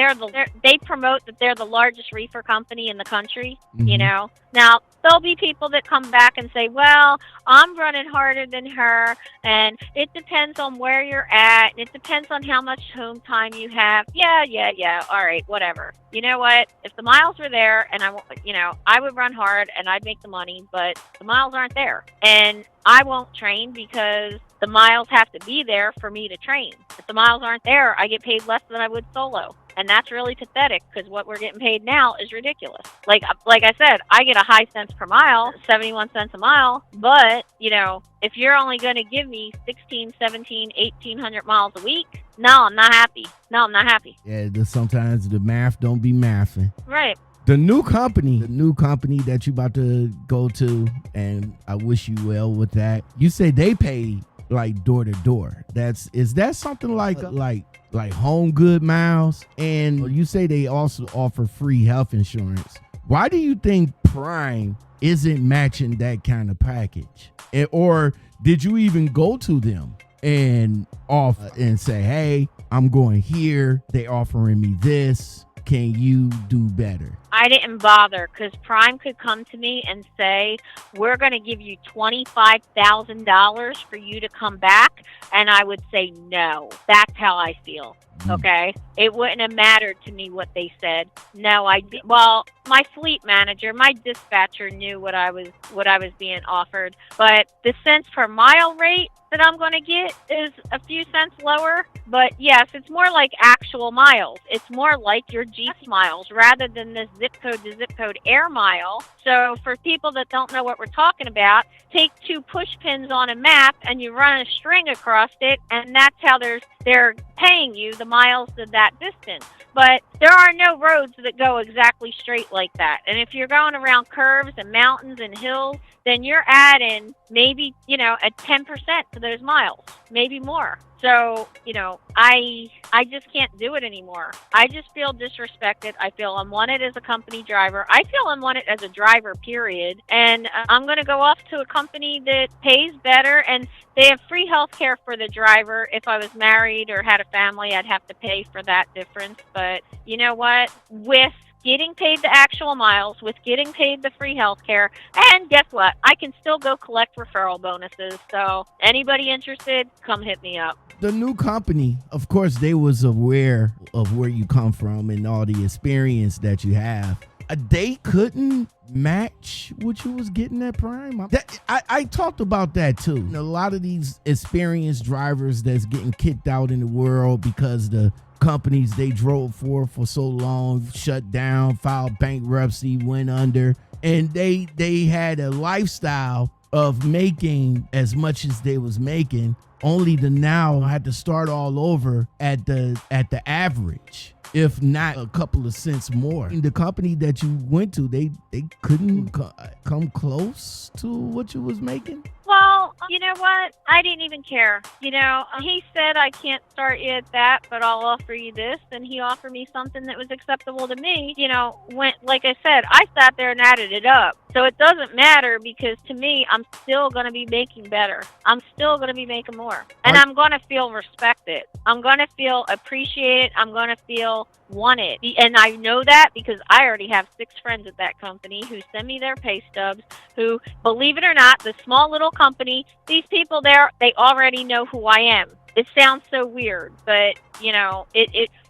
they promote that they're the largest reefer company in the country. Mm-hmm. Now there'll be people that come back and say, "Well, I'm running harder than her, and it depends on where you're at, and it depends on how much home time you have." Yeah. All right, whatever. You know what? If the miles were there, and I would run hard and I'd make the money, but the miles aren't there, and I won't train because the miles have to be there for me to train. If the miles aren't there, I get paid less than I would solo. And that's really pathetic because what we're getting paid now is ridiculous. Like I said, I get a high cents per mile, 71 cents a mile. But, if you're only going to give me 16, 17, 1,800 miles a week, no, I'm not happy. Yeah, sometimes the math don't be mathing. Right. The new company that you about to go to, and I wish you well with that. You say they pay like door to door. Is that something like home good miles? And you say they also offer free health insurance. Why do you think Prime isn't matching that kind of package? Or did you even go to them and offer and say, "Hey, I'm going here. They offering me this. Can you do better?" I didn't bother because Prime could come to me and say, "We're going to give you $25,000 for you to come back." And I would say, no. That's how I feel. Okay? It wouldn't have mattered to me what they said. No, well, my fleet manager, my dispatcher knew what I was being offered. But the cents per mile rate that I'm going to get is a few cents lower. But yes, it's more like actual miles. It's more like your GPS miles rather than this zip code to zip code air mile. So for people that don't know what we're talking about, take 2 push pins on a map and you run a string across it, and that's how they're paying you the miles to that distance. But there are no roads that go exactly straight like that. And if you're going around curves and mountains and hills, then you're adding maybe, at 10% to those miles, maybe more. So, I just can't do it anymore. I just feel disrespected. I feel unwanted as a company driver. I feel unwanted as a driver, period. And I'm going to go off to a company that pays better, and they have free health care for the driver. If I was married or had a family, I'd have to pay for that difference. But you know what? With getting paid the actual miles, with getting paid the free health care. And guess what? I can still go collect referral bonuses. So anybody interested, come hit me up. The new company, of course, they was aware of where you come from and all the experience that you have. They couldn't match what you was getting at Prime. I talked about that too. A lot of these experienced drivers that's getting kicked out in the world because the companies they drove for so long shut down, filed bankruptcy, went under, and they had a lifestyle of making as much as they was making, only to now had to start all over at the average, if not a couple of cents more. The company that you went to, they couldn't come close to what you was making. Well, you know what? I didn't even care. He said, I can't start you at that, but I'll offer you this. And he offered me something that was acceptable to me. Like I said, I sat there and added it up. So it doesn't matter, because to me, I'm still going to be making better. I'm still going to be making more. And I'm going to feel respected. I'm going to feel appreciated. I'm going to feel wanted. And I know that because I already have 6 friends at that company who send me their pay stubs, who, believe it or not, the small little company, these people there, they already know who I am. It sounds so weird, but,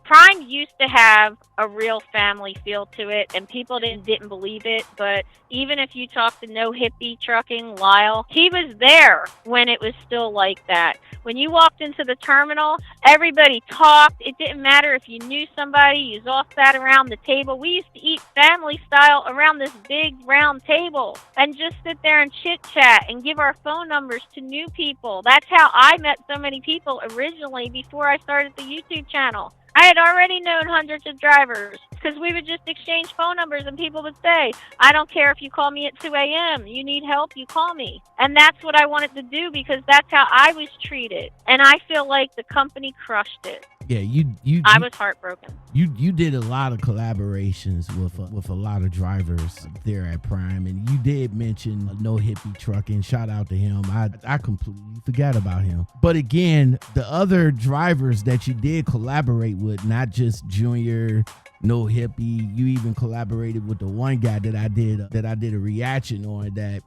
Prime used to have a real family feel to it, and people didn't believe it. But even if you talk to No Hippie Trucking, Lyle, he was there when it was still like that. When you walked into the terminal, everybody talked. It didn't matter if you knew somebody. You all sat around the table. We used to eat family style around this big round table and just sit there and chit-chat and give our phone numbers to new people. That's how I met so many people originally before I started the YouTube channel. I had already known hundreds of drivers because we would just exchange phone numbers, and people would say, I don't care if you call me at 2 a.m. You need help, you call me. And that's what I wanted to do because that's how I was treated. And I feel like the company crushed it. Yeah, I was heartbroken. You did a lot of collaborations with a lot of drivers there at Prime, and you did mention No Hippie Trucking. Shout out to him. I completely forgot about him. But again, the other drivers that you did collaborate with, not just Junior, No Hippie, you even collaborated with the one guy that I did a reaction on that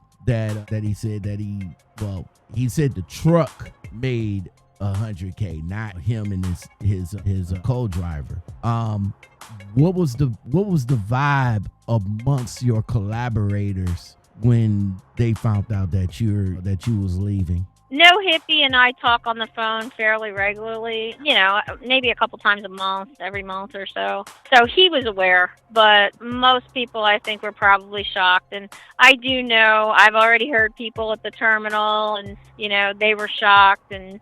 he said that he said the truck made $100K, not him and his co-driver. What was the vibe amongst your collaborators when they found out that you was leaving? No Hippie and I talk on the phone fairly regularly, maybe a couple times a month, every month or so. So he was aware, but most people I think were probably shocked. And I do know, I've already heard people at the terminal and, they were shocked. And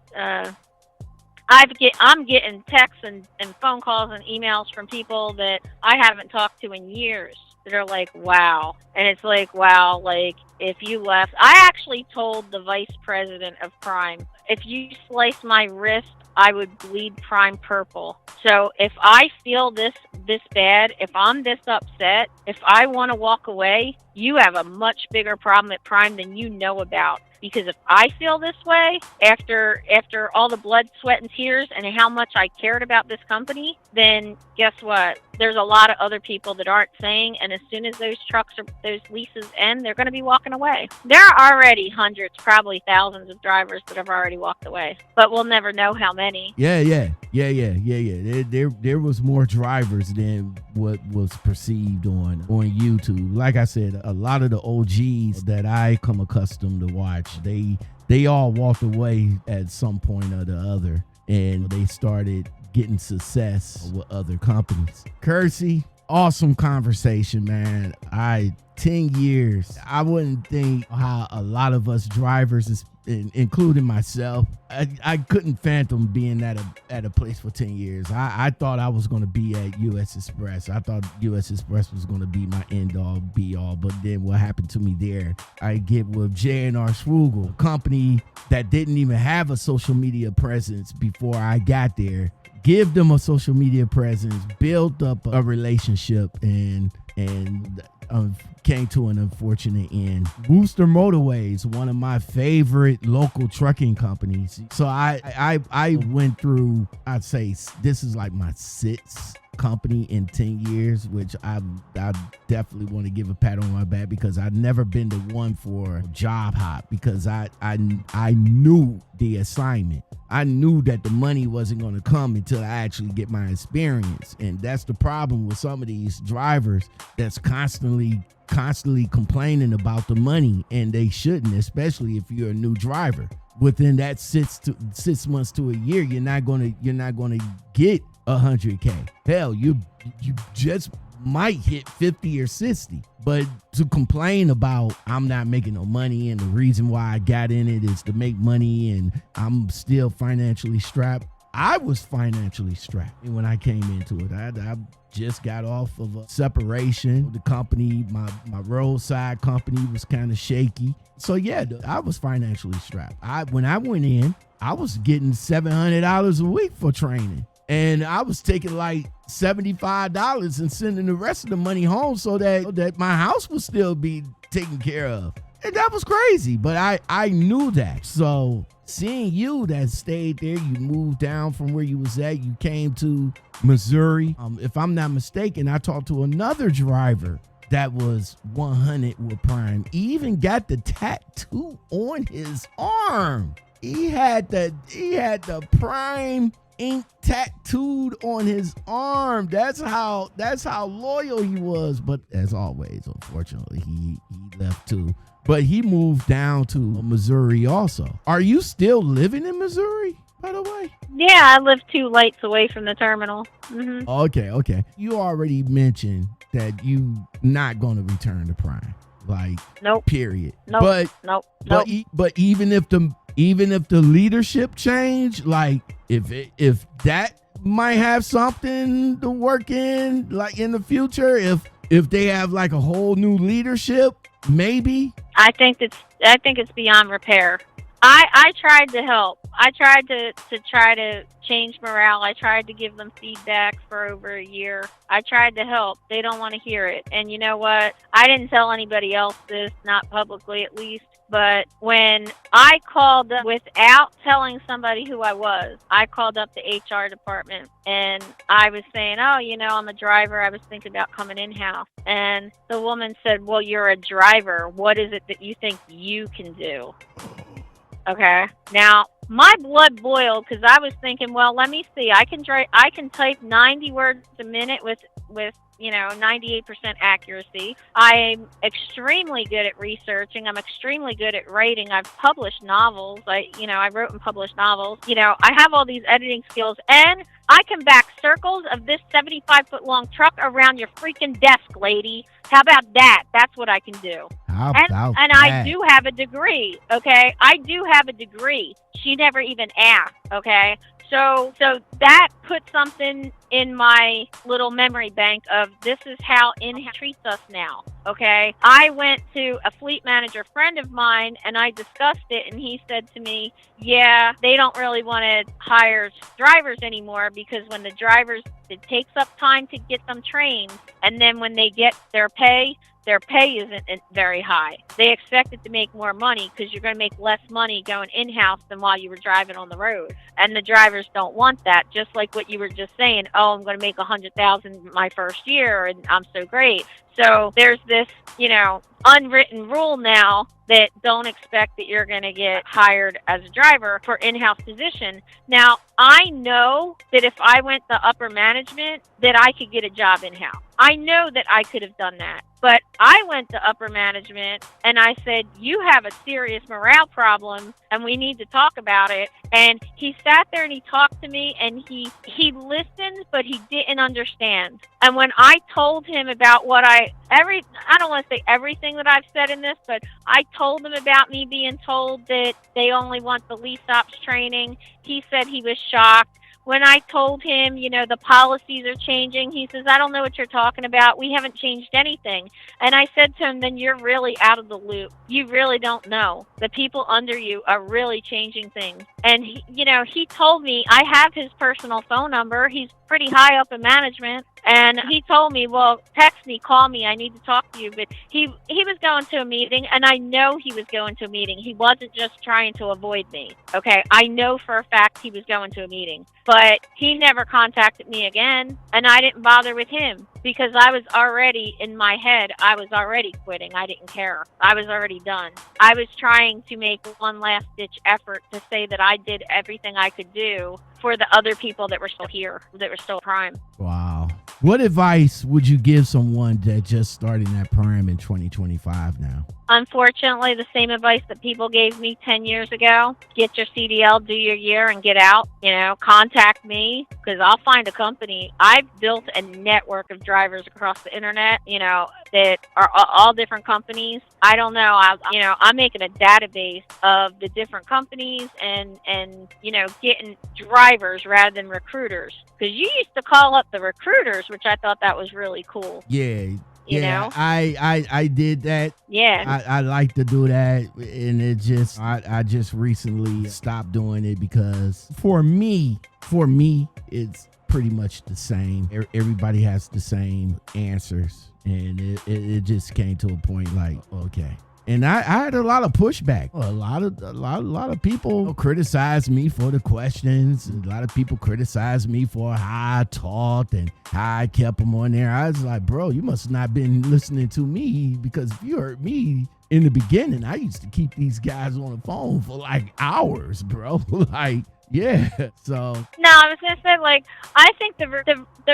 I'm getting texts and phone calls and emails from people that I haven't talked to in years that are like, wow. And it's like, wow, like if you left, I actually told the vice president of Prime, if you slice my wrist, I would bleed Prime purple. So if I feel this bad, if I'm this upset, if I want to walk away, you have a much bigger problem at Prime than you know about. Because if I feel this way after all the blood, sweat, and tears and how much I cared about this company, then guess what? There's a lot of other people that aren't saying, and as soon as those leases end, they're going to be walking away. There are already hundreds, probably thousands of drivers that have already walked away, but we'll never know how many. Yeah. There was more drivers than what was perceived on YouTube. Like I said, a lot of the OGs that I come accustomed to watch, they all walked away at some point or the other, and they started getting success with other companies. Kearsey, awesome conversation, man. 10 years. I wouldn't think how a lot of us drivers, including myself, I couldn't fathom being at a place for 10 years. I thought I was going to be at U.S. Express. I thought U.S. Express was going to be my end all be all. But then what happened to me there, I get with J&R Schwugel, a company that didn't even have a social media presence before I got there. Give them a social media presence, build up a relationship, and came to an unfortunate end. Wooster Motorways, one of my favorite local trucking companies. So I went through, I'd say this is like my sixth company in 10 years, which I definitely want to give a pat on my back, because I've never been the one for job hop, because I knew the assignment. I knew that the money wasn't going to come until I actually get my experience. And that's the problem with some of these drivers that's constantly complaining about the money, and they shouldn't, especially if you're a new driver. Within that 6 months to a year, you're not gonna get 100K. Hell, you just might hit 50 or 60. But to complain about I'm not making no money and the reason why I got in it is to make money and I'm still financially strapped. I was financially strapped when I came into it. I just got off of a separation. The company, my roadside company, was kind of shaky. So yeah, I was financially strapped. When I went in, I was getting $700 a week for training. And I was taking like $75 and sending the rest of the money home so that my house would still be taken care of. And that was crazy, but I knew that. So seeing you that stayed there, you moved down from where you was at, you came to Missouri. If I'm not mistaken, I talked to another driver that was 100 with Prime. He even got the tattoo on his arm. He had the Prime ink tattooed on his arm. That's how loyal he was. But as always, unfortunately, he left too. But he moved down to Missouri also. Are you still living in Missouri, by the way? Yeah, I live 2 lights away from the terminal. Mm-hmm. Okay. You already mentioned that you not going to return to Prime. Like, nope. Period. Nope. But even if the leadership change, like if that might have something to work in, like in the future, if they have like a whole new leadership, maybe. I think it's beyond repair. I tried to help. I tried to change morale. I tried to give them feedback for over a year. I tried to help. They don't want to hear it. And you know what? I didn't tell anybody else this, not publicly at least. But when I called up, without telling somebody who I was, I called up the HR department and I was saying, oh, I'm a driver. I was thinking about coming in-house. And the woman said, well, you're a driver. What is it that you think you can do? Okay. Now, my blood boiled because I was thinking, well, let me see. I can type 90 words a minute with 98% accuracy. I'm extremely good at researching. I'm extremely good at writing. I've published novels. I wrote and published novels. I have all these editing skills, and I can back circles of this 75-foot long truck around your freaking desk, lady. How about that? That's what I can do. And I do have a degree, okay? I do have a degree. She never even asked, okay? So that put something in my little memory bank of this is how in-house treats us now, okay? I went to a fleet manager friend of mine, and I discussed it, and he said to me, yeah, they don't really want to hire drivers anymore because when the drivers, it takes up time to get them trained, and then when they get their pay isn't very high. They expected to make more money because you're going to make less money going in-house than while you were driving on the road. And the drivers don't want that, just like what you were just saying. Oh, I'm going to make $100,000 my first year, and I'm so great. So there's this, unwritten rule now that don't expect that you're going to get hired as a driver for in-house position. Now, I know that if I went to upper management, that I could get a job in-house. I know that I could have done that. But I went to upper management and I said, you have a serious morale problem and we need to talk about it. And he sat there and he talked to me and he listened, but he didn't understand. And when I told him about I don't want to say everything that I've said in this, but I told him about me being told that they only want the lease ops training. He said he was shocked. When I told him, the policies are changing, he says, I don't know what you're talking about. We haven't changed anything. And I said to him, then you're really out of the loop. You really don't know. The people under you are really changing things. And, he told me, I have his personal phone number. He's pretty high up in management. And he told me, well, text me, call me, I need to talk to you. But he was going to a meeting, and I know he was going to a meeting. He wasn't just trying to avoid me, okay? I know for a fact he was going to a meeting. But he never contacted me again, and I didn't bother with him because I was already, in my head, I was already quitting. I didn't care. I was already done. I was trying to make one last-ditch effort to say that I did everything I could do for the other people that were still here, that were still Prime. Wow. What advice would you give someone that just starting at Prime in 2025 now? Unfortunately, the same advice that people gave me 10 years ago. Get your CDL, do your year, and get out. Contact me because I'll find a company. I've built a network of drivers across the internet, that are all different companies. I don't know. I'm making a database of the different companies and getting drivers rather than recruiters. Because you used to call up the recruiters, which I thought that was really cool. Yeah. You know? I did that. Yeah. I like to do that, and it just I just recently stopped doing it because for me it's pretty much the same. Everybody has the same answers, and it just came to a point like, okay. And I had a lot of pushback. A lot of people criticized me for the questions. A lot of people criticized me for how I talked and how I kept them on there. I was like, bro, you must not have been listening to me, because if you heard me in the beginning, I used to keep these guys on the phone for like hours, bro. Like, yeah. So no, I was gonna say, like, I think the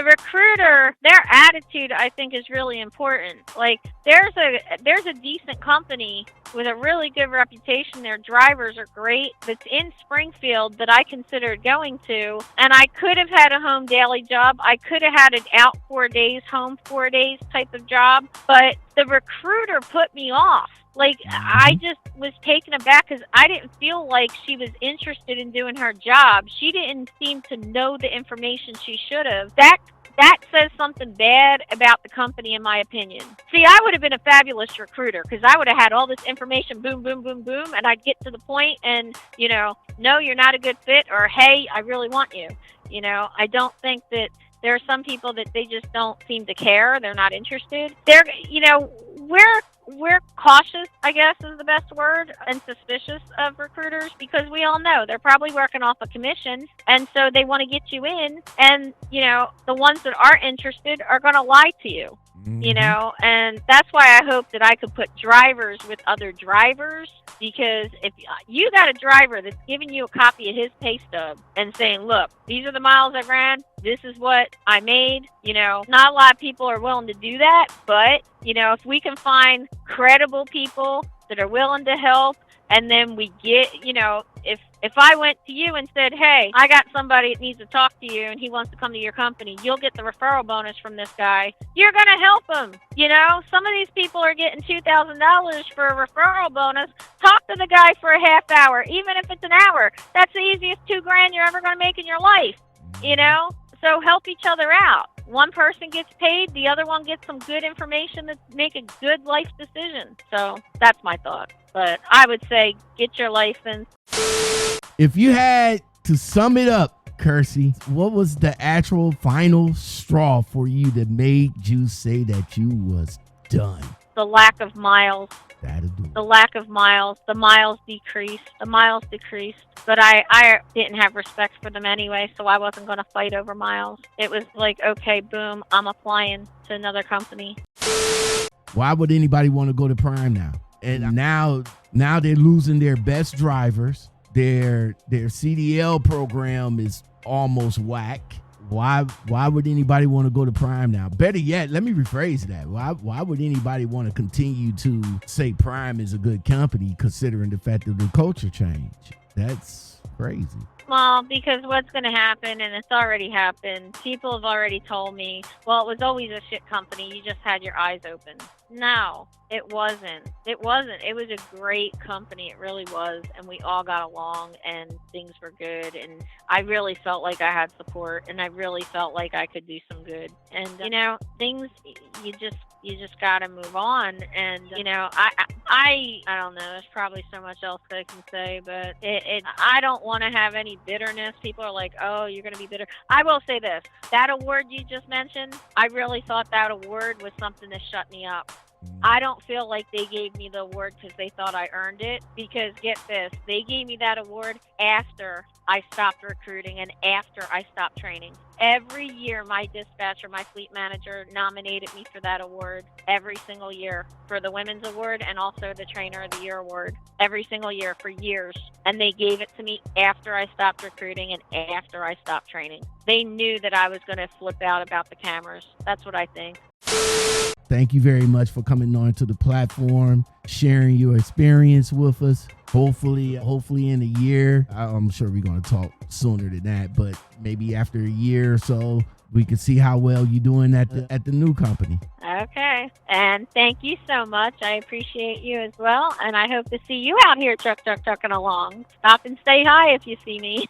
recruiter, their attitude, I think, is really important. Like, there's a decent company with a really good reputation. Their drivers are great. That's in Springfield that I considered going to, and I could have had a home daily job. I could have had an out 4 days, home 4 days type of job, but the recruiter put me off. Like, I just was taken aback because I didn't feel like she was interested in doing her job. She didn't seem to know the information she should have. That says something bad about the company, in my opinion. See, I would have been a fabulous recruiter because I would have had all this information, boom, boom, boom, boom, and I'd get to the point and, no, you're not a good fit, or, hey, I really want you. I don't think that there are some people that they just don't seem to care. They're not interested. We're cautious, I guess is the best word, and suspicious of recruiters because we all know they're probably working off a commission, and so they want to get you in, and, the ones that are interested are going to lie to you. And that's why I hope that I could put drivers with other drivers, because if you got a driver that's giving you a copy of his pay stub and saying, look, these are the miles I ran, this is what I made, not a lot of people are willing to do that, but, if we can find credible people that are willing to help, and then we get, if I went to you and said, hey, I got somebody that needs to talk to you and he wants to come to your company, you'll get the referral bonus from this guy. You're going to help him. Some of these people are getting $2,000 for a referral bonus. Talk to the guy for a half hour, even if it's an hour. That's the easiest $2,000 you're ever going to make in your life, So help each other out. One person gets paid, the other one gets some good information to make a good life decision. So that's my thought. But I would say get your license. if you had to sum it up, Kearsey, what was the actual final straw for you that made you say that you was done? The lack of miles. That'll do it. The lack of miles. The miles decreased. But I didn't have respect for them anyway, so I wasn't going to fight over miles. It was like, okay, boom, I'm applying to another company. Why would anybody want to go to Prime now? And now they're losing their best drivers. Their CDL program is almost whack. Why would anybody want to go to Prime now? Better yet, let me rephrase that. Why would anybody want to continue to say Prime is a good company considering the fact of the culture change? That's crazy. Well, because what's going to happen, and it's already happened, people have already told me, well, it was always a shit company. You just had your eyes open. No, it wasn't. It wasn't. It was a great company. It really was. And we all got along and things were good. And I really felt like I had support and I really felt like I could do some good. And, things, you just you just got to move on. And, you know, I don't know. There's probably so much else that I can say, but I don't want to have any bitterness. People are like, oh, you're going to be bitter. I will say this. That award you just mentioned, I really thought that award was something to shut me up. I don't feel like they gave me the award because they thought I earned it. Because get this, they gave me that award after I stopped recruiting and after I stopped training. Every year, my dispatcher, my fleet manager, nominated me for that award every single year for the Women's Award and also the Trainer of the Year Award every single year for years. And they gave it to me after I stopped recruiting and after I stopped training. They knew that I was going to flip out about the cameras. That's what I think. Thank you very much for coming on to the platform, sharing your experience with us. Hopefully in a year, I'm sure we're going to talk sooner than that, but maybe after a year or so, we can see how well you're doing at the new company. Okay. And thank you so much. I appreciate you as well. And I hope to see you out here trucking along. Stop and say hi if you see me.